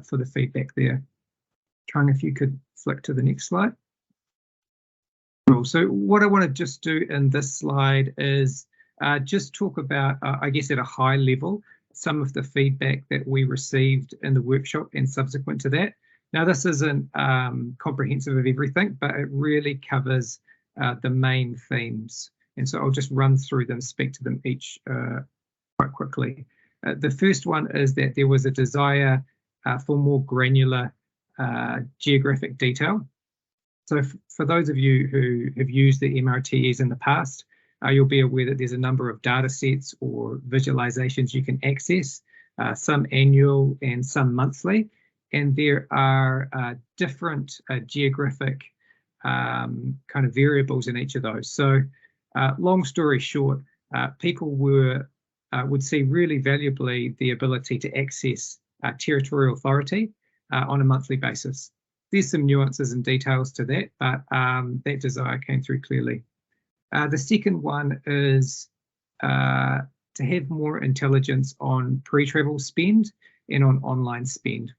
for the feedback there. Trying if you could flick to the next slide. Cool. So what I want to just do in this slide is just talk about, I guess at a high level, some of the feedback that we received in the workshop and subsequent to that. Now, this isn't comprehensive of everything, but it really covers the main themes. And so I'll just run through them, speak to them each quite quickly. The first one is that there was a desire for more granular geographic detail. So for those of you who have used the MRTEs in the past, you'll be aware that there's a number of data sets or visualizations you can access, some annual and some monthly, and there are different geographic kind of variables in each of those. So long story short, people would see really valuably the ability to access territorial authority on a monthly basis. There's some nuances and details to that, but that desire came through clearly. The second one is to have more intelligence on pre-travel spend and on online spend.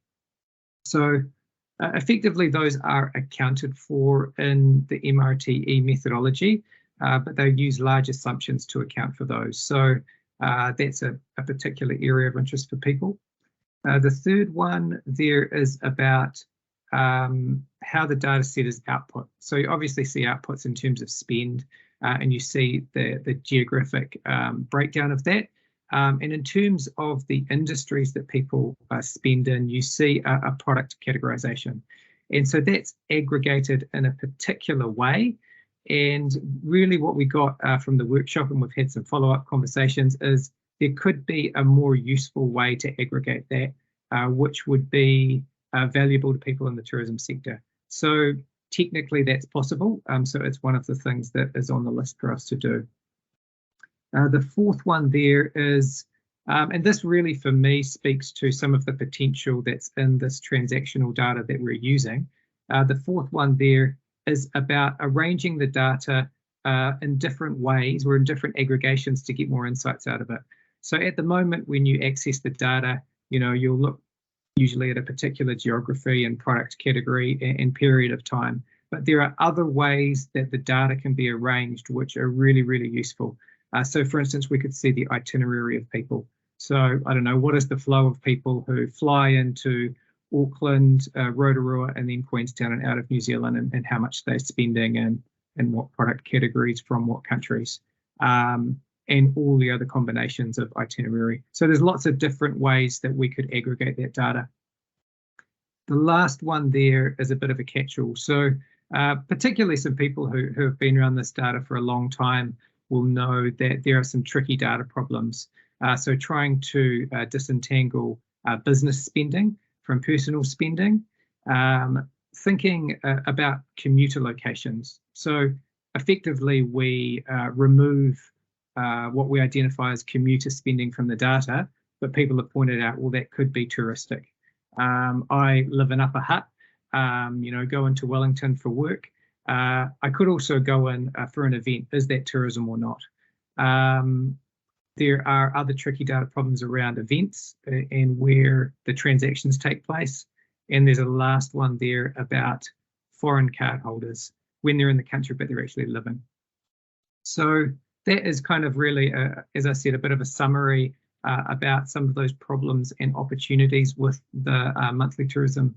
So effectively, those are accounted for in the MRTE methodology, but they use large assumptions to account for those. So that's a particular area of interest for people. The third one there is about how the data set is output. So you obviously see outputs in terms of spend, and you see the geographic breakdown of that. And in terms of the industries that people spend in, you see a product categorization. And so that's aggregated in a particular way. And really what we got from the workshop, and we've had some follow-up conversations, is there could be a more useful way to aggregate that, which would be valuable to people in the tourism sector. So technically that's possible. So it's one of the things that is on the list for us to do. The fourth one there is, and this really for me speaks to some of the potential that's in this transactional data that we're using. The fourth one there is about arranging the data in different ways or in different aggregations to get more insights out of it. So at the moment, when you access the data, you know, you'll look usually at a particular geography and product category and period of time. But there are other ways that the data can be arranged which are really, really useful. So for instance, we could see the itinerary of people. So I don't know, what is the flow of people who fly into Auckland, Rotorua, and then Queenstown and out of New Zealand, and how much they're spending and what product categories from what countries, and all the other combinations of itinerary. So there's lots of different ways that we could aggregate that data. The last one there is a bit of a catch-all. So particularly some people who have been around this data for a long time will know that there are some tricky data problems. So trying to disentangle business spending from personal spending, thinking about commuter locations. So effectively we remove what we identify as commuter spending from the data, but people have pointed out, well, that could be touristic. I live in Upper Hutt, you know, go into Wellington for work. I could also go in for an event. Is that tourism or not? There are other tricky data problems around events and where the transactions take place. And there's a last one there about foreign card holders when they're in the country, but they're actually living. So that is kind of really, as I said, a bit of a summary about some of those problems and opportunities with the monthly tourism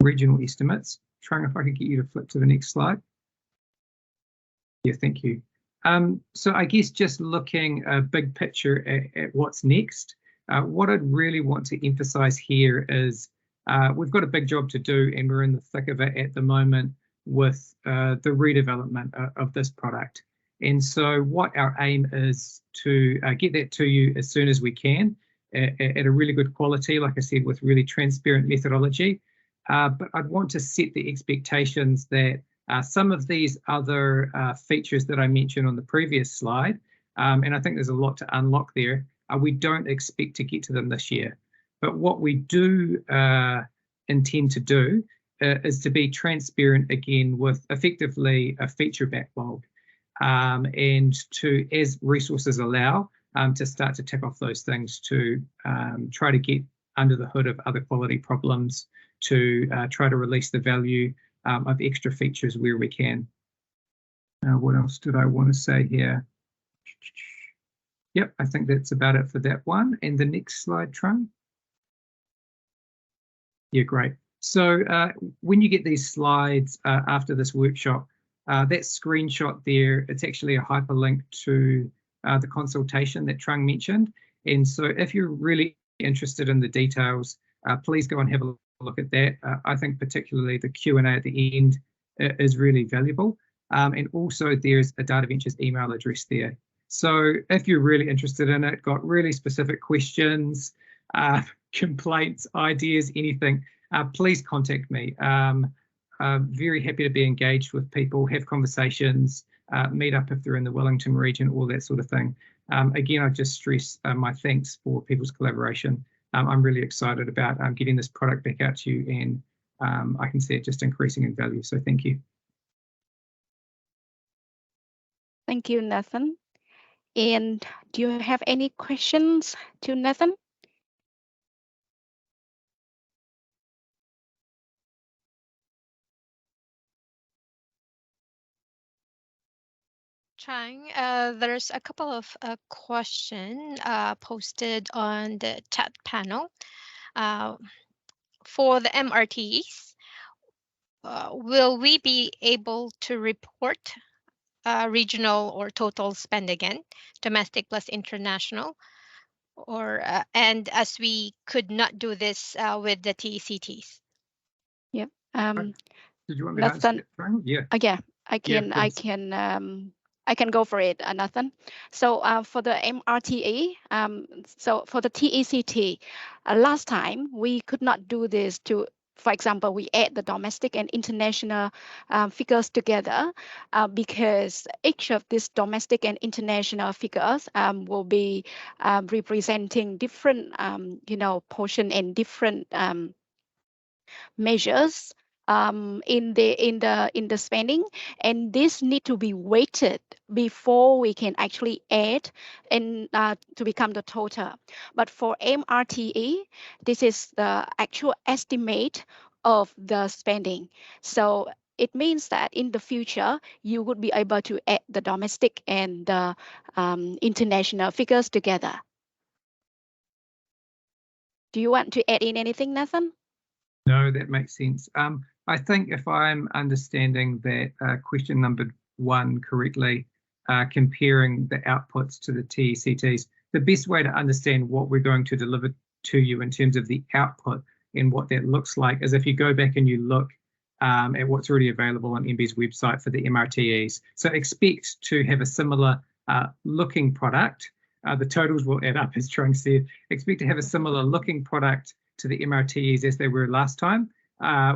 regional estimates. Trying if I could get you to flip to the next slide. Yeah, thank you. So I guess just looking a big picture at what's next, what I'd really want to emphasize here is we've got a big job to do, and we're in the thick of it at the moment with the redevelopment of this product. And so what our aim is to get that to you as soon as we can at a really good quality, like I said, with really transparent methodology. But I'd want to set the expectations that some of these other features that I mentioned on the previous slide, and I think there's a lot to unlock there, we don't expect to get to them this year. But what we do intend to do is to be transparent again with effectively a feature backlog, and to, as resources allow, to start to tick off those things to try to get under the hood of other quality problems, to try to release the value of extra features where we can. What else did I want to say here? Yep, I think that's about it for that one. And the next slide, Trung. Yeah, great. So when you get these slides after this workshop, that screenshot there, it's actually a hyperlink to the consultation that Trung mentioned. And so if you're really interested in the details, please go and have a look at that. I think particularly the Q&A at the end is really valuable. And also there's a Data Ventures email address there. So if you're really interested in it, got really specific questions, complaints, ideas, anything, please contact me. Very happy to be engaged with people, have conversations, meet up if they're in the Wellington region, all that sort of thing. Again, I just stress my thanks for people's collaboration. I'm really excited about getting this product back out to you, and I can see it just increasing in value. So thank you. Thank you, Nathan. And do you have any questions to Nathan? Chang, there's a couple of questions posted on the chat panel. For the MRTs, will we be able to report regional or total spend again, domestic plus international? Or and as we could not do this with the TECTs. Yep. Did you want me to answer that, Trung? Yeah. Yeah, I can go for it, Nathan. So for the MRTA, so for the TECT, last time we could not do this to, for example, we add the domestic and international figures together because each of these domestic and international figures will be representing different, portion and different measures in the spending, and this need to be weighted before we can actually add and to become the total. But for MRTA, this is the actual estimate of the spending. So it means that in the future, you would be able to add the domestic and the international figures together. Do you want to add in anything, Nathan? No, that makes sense. I think if I'm understanding that question number 1 correctly, comparing the outputs to the TECTs, the best way to understand what we're going to deliver to you in terms of the output and what that looks like is if you go back and you look at what's already available on MBIE's website for the MRTEs. So expect to have a similar looking product. The totals will add up, as Trung said. Expect to have a similar looking product to the MRTEs as they were last time.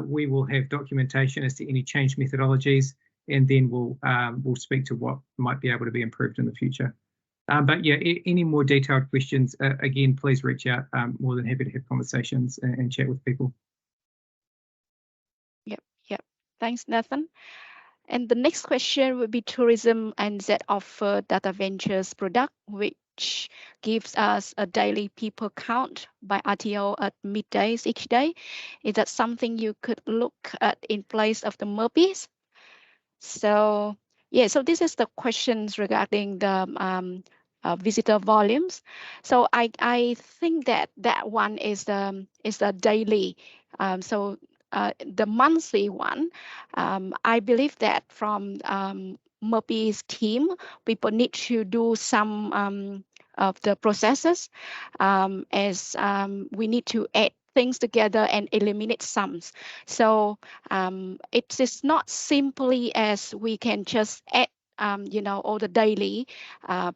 We will have documentation as to any change methodologies, and then we'll speak to what might be able to be improved in the future. But yeah, any more detailed questions, again, please reach out. More than happy to have conversations and chat with people. Yep. Thanks, Nathan. And the next question would be tourism and that offer Data Ventures product, which gives us a daily people count by RTO at middays each day. Is that something you could look at in place of the MRPs? So Yeah, so this is the questions regarding the visitor volumes. So I think that one is the daily. The monthly one, I believe that from Murphy's team, people need to do some of the processes, as we need to add things together and eliminate sums. So it is not simply as we can just add all the daily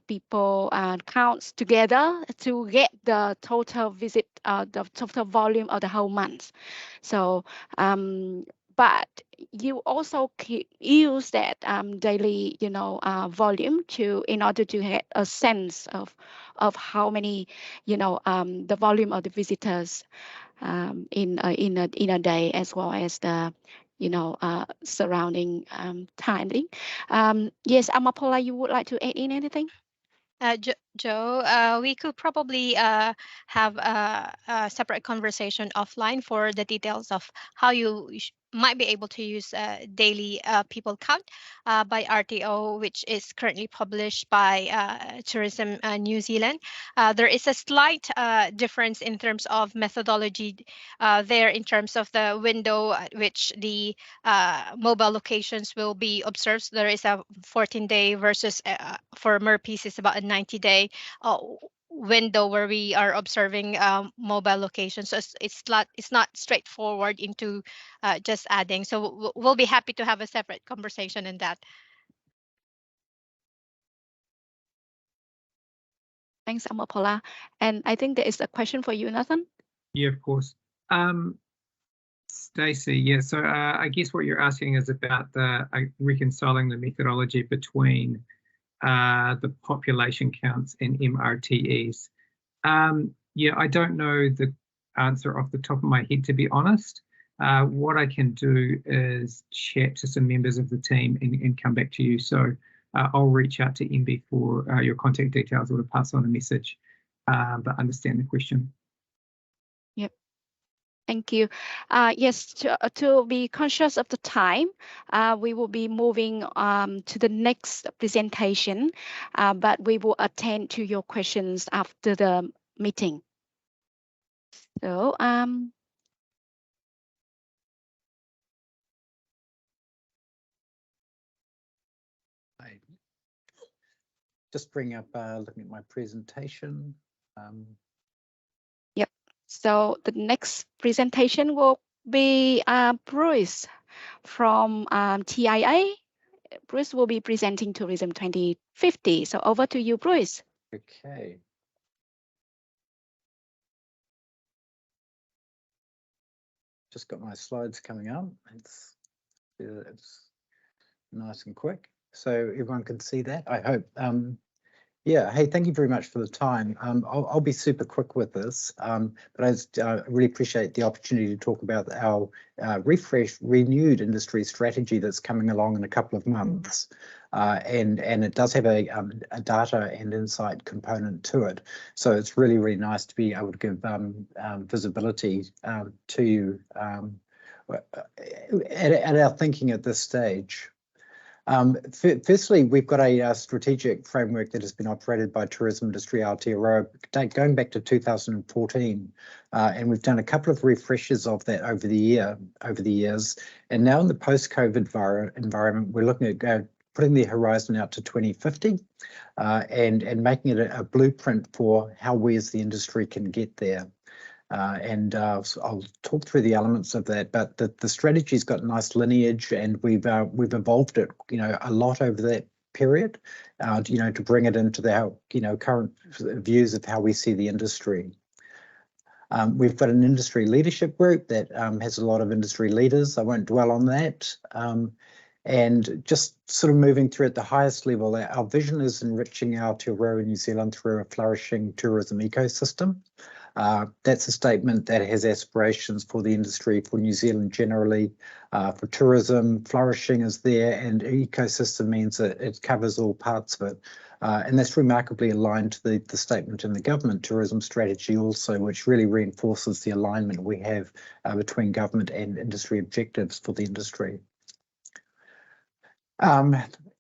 people counts together to get the total visit, the total volume of the whole month. So, but you also use that daily, volume in order to get a sense of how many, the volume of the visitors in a day, as well as the surrounding timing. Yes, Amapola, you would like to add in anything? Joe, we could probably have a separate conversation offline for the details of how you might be able to use daily people count by RTO, which is currently published by Tourism New Zealand. There is a slight difference in terms of methodology there in terms of the window at which the mobile locations will be observed. So there is a 14-day versus for Murphy's is about a 90-day window where we are observing mobile locations. So it's not straightforward into just adding. So we'll be happy to have a separate conversation in that. Thanks, Amapola. And I think there is a question for you, Nathan. Yeah, of course. Stacey, yeah, so I guess what you're asking is about the reconciling the methodology between the population counts and MRTEs. Yeah, I don't know the answer off the top of my head, to be honest. What I can do is chat to some members of the team and come back to you. So I'll reach out to MB for your contact details or to pass on a message, but understand the question. Yep. Thank you. Yes, to be conscious of the time, we will be moving to the next presentation, but we will attend to your questions after the meeting. So, just bring up, looking at my presentation. Yep. So the next presentation will be Bruce from TIA. Bruce will be presenting Tourism 2050. So over to you, Bruce. Okay. Just got my slides coming up. It's nice and quick, so everyone can see that, I hope. Yeah, hey, thank you very much for the time. I'll be super quick with this, but I really appreciate the opportunity to talk about our renewed industry strategy that's coming along in a couple of months. And it does have a data and insight component to it. So it's really, really nice to be able to give visibility to you at our thinking at this stage. Firstly, we've got a strategic framework that has been operated by Tourism Industry Aotearoa going back to 2014, and we've done a couple of refreshes of that over the years. And now in the post-COVID environment, we're looking at putting the horizon out to 2050 and making it a blueprint for how we as the industry can get there. So I'll talk through the elements of that, but the strategy's got nice lineage, and we've evolved it, a lot over that period, to bring it into the current views of how we see the industry. We've got an industry leadership group that has a lot of industry leaders. I won't dwell on that. And just sort of moving through at the highest level, our vision is enriching Aotearoa New Zealand through a flourishing tourism ecosystem. That's a statement that has aspirations for the industry, for New Zealand generally, for tourism. Flourishing is there, and ecosystem means that it covers all parts of it. And that's remarkably aligned to the statement in the government tourism strategy also, which really reinforces the alignment we have between government and industry objectives for the industry.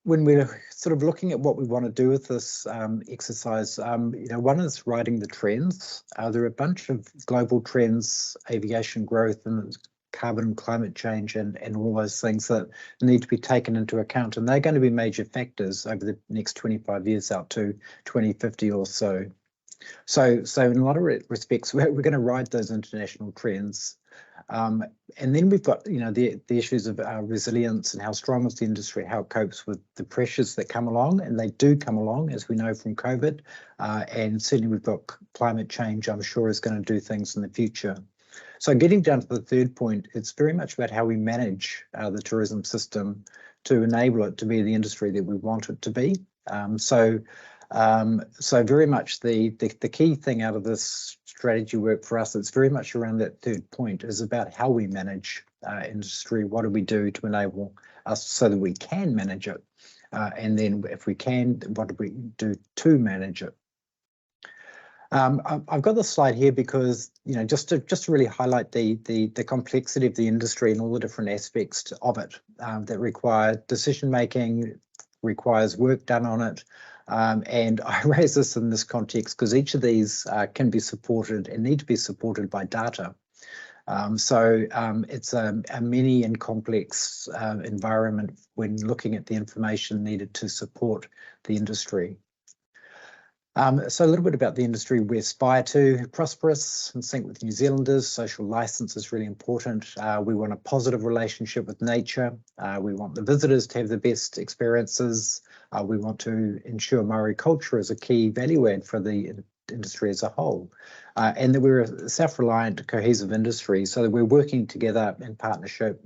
when we're sort of looking at what we want to do with this exercise, one is writing the trends. There are a bunch of global trends, aviation growth and carbon and climate change and all those things that need to be taken into account. And they're going to be major factors over the next 25 years out to 2050 or so. So in a lot of respects, we're going to ride those international trends. And then we've got, the issues of resilience and how strong is the industry, how it copes with the pressures that come along, and they do come along, as we know from COVID. And certainly we've got climate change, I'm sure, is going to do things in the future. So getting down to the third point, it's very much about how we manage the tourism system to enable it to be the industry that we want it to be. So very much the key thing out of this strategy work for us, it's very much around that third point, is about how we manage industry. What do we do to enable us so that we can manage it? And then if we can, what do we do to manage it? I've got this slide here because, just to really highlight the complexity of the industry and all the different aspects of it that require decision making, requires work done on it. And I raise this in this context because each of these can be supported and need to be supported by data. It's a many and complex environment when looking at the information needed to support the industry. So a little bit about the industry we aspire to: prosperous, in sync with New Zealanders. Social license is really important. We want a positive relationship with nature. We want the visitors to have the best experiences. We want to ensure Maori culture is a key value add for the industry as a whole. And that we're a self-reliant, cohesive industry, so that we're working together in partnership,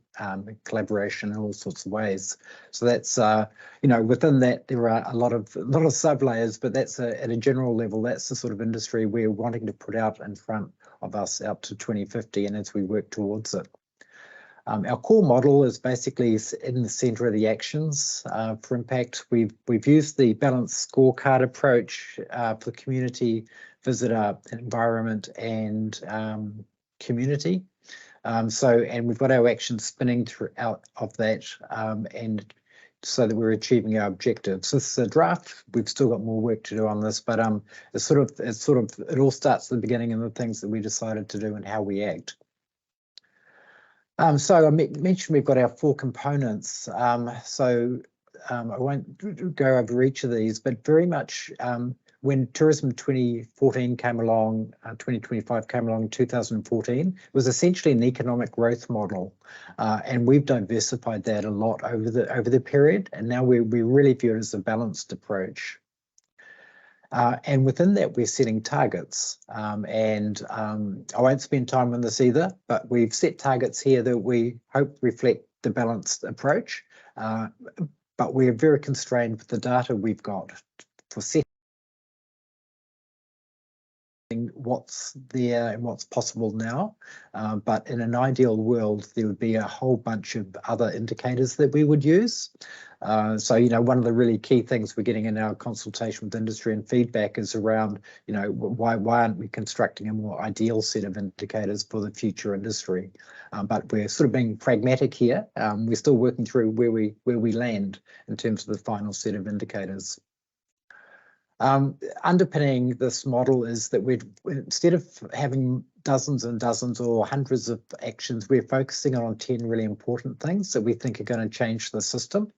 collaboration in all sorts of ways. So that's, within that there are a lot of sub layers, but that's at a general level, that's the sort of industry we're wanting to put out in front of us out to 2050, and as we work towards it. Our core model is basically in the centre of the actions for impact. We've used the balanced scorecard approach for community, visitor, environment, and community. And we've got our actions spinning throughout of that, and so that we're achieving our objectives. This is a draft. We've still got more work to do on this, but it all starts at the beginning and the things that we decided to do and how we act. So I mentioned we've got our 4 components. I won't go over each of these, but very much when Tourism 2014 came along, 2025 came along in 2014, it was essentially an economic growth model, and we've diversified that a lot over the period, and now we really view it as a balanced approach. And within that, we're setting targets. I won't spend time on this either, but we've set targets here that we hope reflect the balanced approach. But we're very constrained with the data we've got for setting what's there and what's possible now. But in an ideal world, there would be a whole bunch of other indicators that we would use. One of the really key things we're getting in our consultation with industry and feedback is around, why aren't we constructing a more ideal set of indicators for the future industry? But we're sort of being pragmatic here. We're still working through where we land in terms of the final set of indicators. Underpinning this model is that instead of having dozens and dozens or hundreds of actions, we're focusing on 10 really important things that we think are going to change the system.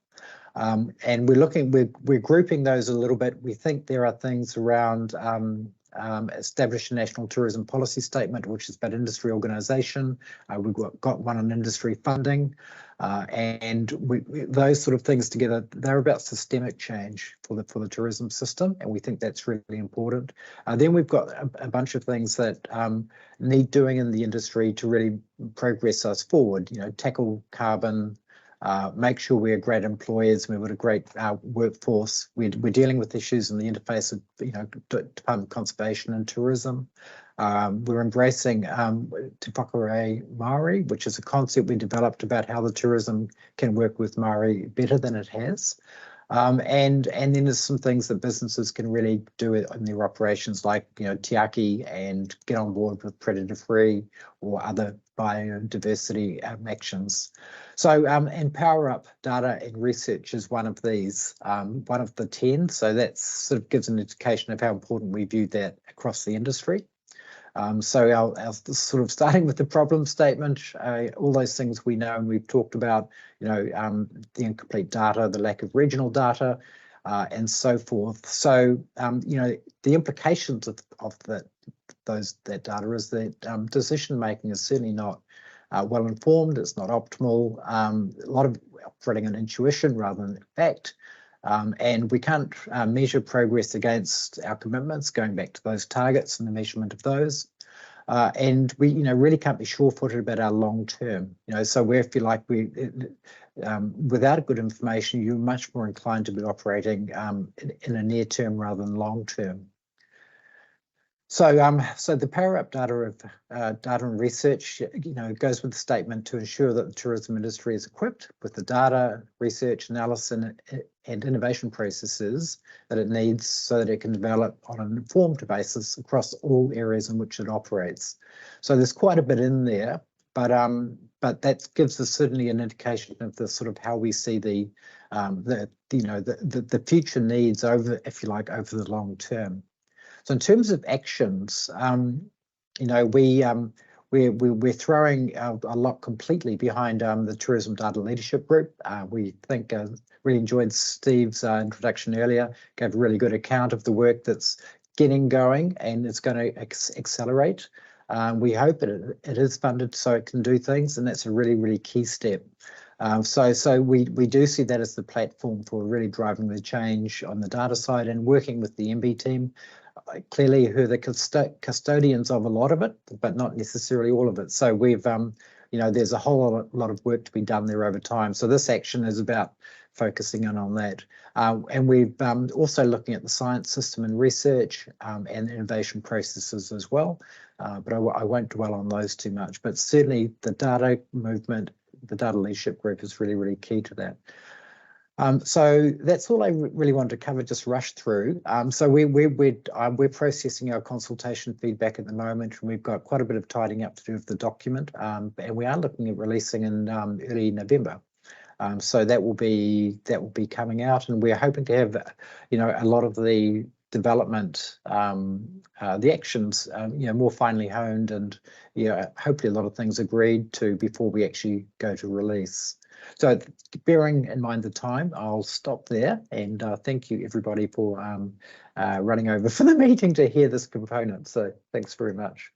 And we're grouping those a little bit. We think there are things around establish a national tourism policy statement, which is about industry organisation. We've got one on industry funding, and those sort of things together, they're about systemic change for the tourism system, and we think that's really important. Then we've got a bunch of things that need doing in the industry to really progress us forward. Tackle carbon. Make sure we're great employers, we've got a great workforce. We're dealing with issues in the interface of Department of Conservation and Tourism. We're embracing Te Whakaurei Māori, which is a concept we developed about how the tourism can work with Māori better than it has. And then there's some things that businesses can really do in their operations, like Te Aki, and get on board with predator free or other biodiversity actions. So and Power Up Data and Research is one of these, one of the 10. So that sort of gives an indication of how important we view that across the industry. So our sort of starting with the problem statement, all those things we know and we've talked about, the incomplete data, the lack of regional data, and so forth. So, the implications of that data is that decision making is certainly not well informed. It's not optimal. A lot of operating on intuition rather than fact. And we can't measure progress against our commitments, going back to those targets and the measurement of those. And we, really can't be sure-footed about our long term. So we feel like without good information, you're much more inclined to be operating in a near term rather than long term. So, so the Power Up data of data and research, goes with the statement to ensure that the tourism industry is equipped with the data, research, analysis, and innovation processes that it needs so that it can develop on an informed basis across all areas in which it operates. So there's quite a bit in there, but that gives us certainly an indication of the sort of how we see the future needs over, if you like, over the long term. So in terms of actions, we're throwing a lot completely behind the Tourism Data Leadership Group. We think really enjoyed Steve's introduction earlier, gave a really good account of the work that's getting going and it's going to accelerate. We hope it is funded so it can do things, and that's a really, really key step. So we do see that as the platform for really driving the change on the data side and working with the MB team. Clearly, who are the custodians of a lot of it, but not necessarily all of it. So we've, there's a whole lot of work to be done there over time. So this action is about focusing in on that. And we've also looking at the science system and research and innovation processes as well. But I won't dwell on those too much. But certainly the data movement, the data leadership group is really, really key to that. So that's all I really wanted to cover, just rush through. So we're processing our consultation feedback at the moment, and we've got quite a bit of tidying up to do with the document, and we are looking at releasing in early November. So that will be coming out, and we're hoping to have, a lot of the development, the actions, more finely honed, and hopefully a lot of things agreed to before we actually go to release. So bearing in mind the time, I'll stop there, and thank you everybody for running over for the meeting to hear this component. So thanks very much.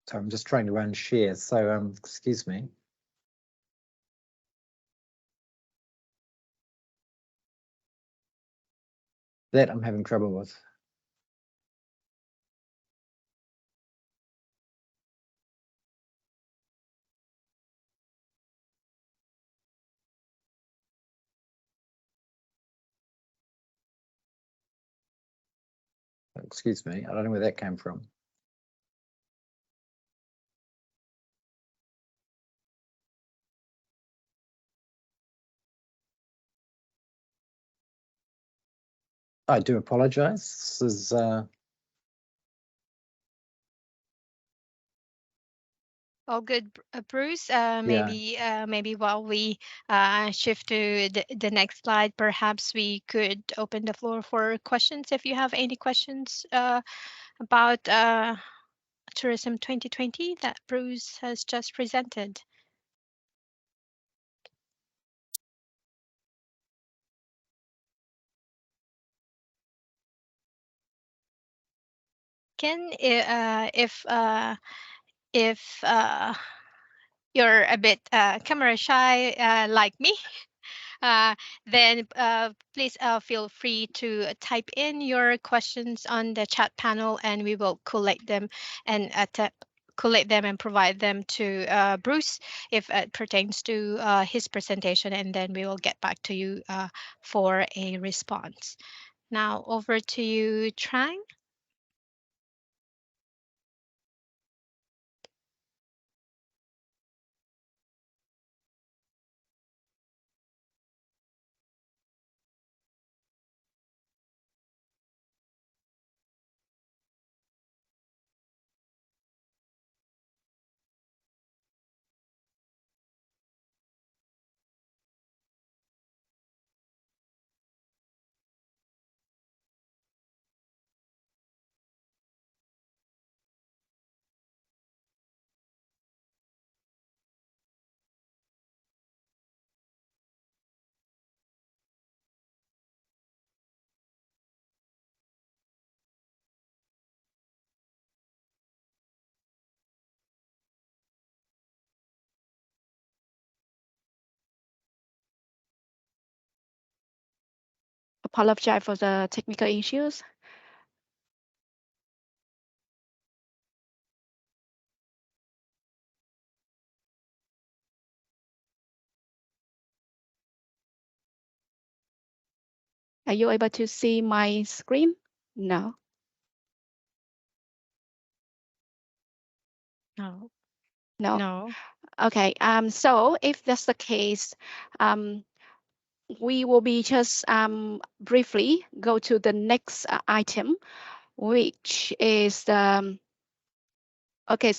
So I'm just trying to unshare, so excuse me. That I'm having trouble with. Excuse me, I don't know where that came from. I do apologize. This is all good, Bruce. Maybe while we shift to the next slide, perhaps we could open the floor for questions. If you have any questions about Tourism 2020 that Bruce has just presented. Ken, if you're a bit camera shy like me, then please feel free to type in your questions on the chat panel, and we will collect them and provide them to Bruce if it pertains to his presentation, and then we will get back to you for a response. Now over to you, Trang. apologize for the technical issues. Are you able to see my screen? No. No. No. No. Okay. So if that's the case, we will be just briefly go to the next item, which is okay,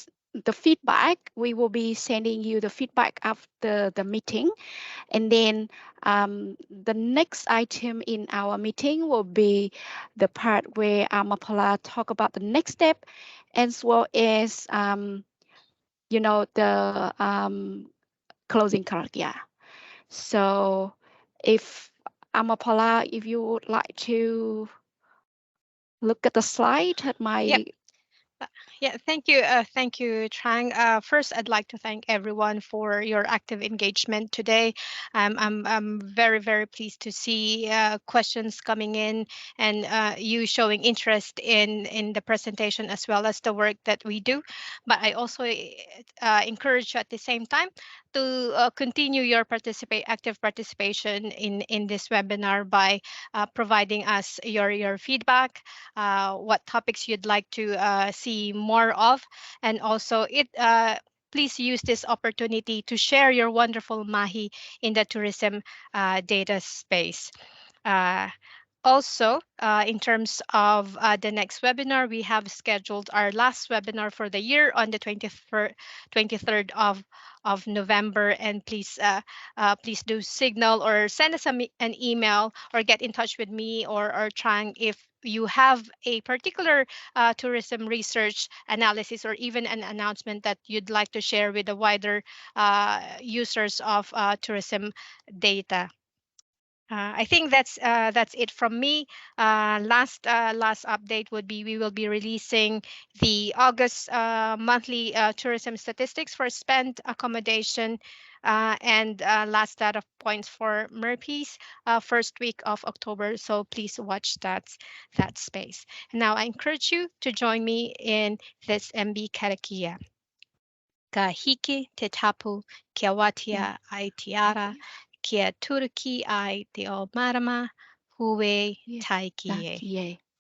the feedback. We will be sending you the feedback after the meeting. And then the next item in our meeting will be the part where Amapala talk about the next step, as well as, you know, the closing karakia. So if Amapala, if you would like to look at the slide at my. Yep. Yeah, thank you, Trang. First, I'd like to thank everyone for your active engagement today. I'm very, very pleased to see questions coming in and you showing interest in the presentation as well as the work that we do. But I also encourage you at the same time to continue your active participation in this webinar by providing us your feedback, what topics you'd like to see more of, and also please use this opportunity to share your wonderful mahi in the tourism data space. Also, in terms of the next webinar, we have scheduled our last webinar for the year on the 23rd of November. And please please do signal or send us an email or get in touch with me or Trang if you have a particular tourism research analysis or even an announcement that you'd like to share with the wider users of tourism data. I think that's it from me. Last update would be we will be releasing the August monthly tourism statistics for spent accommodation and last data points for MERPs first week of October. So please watch that space. And now I encourage you to join me in this MB Karakia. Ka hiki te tapu kia watia ai tiara, kia turuki ai te o marama, hue taiki e.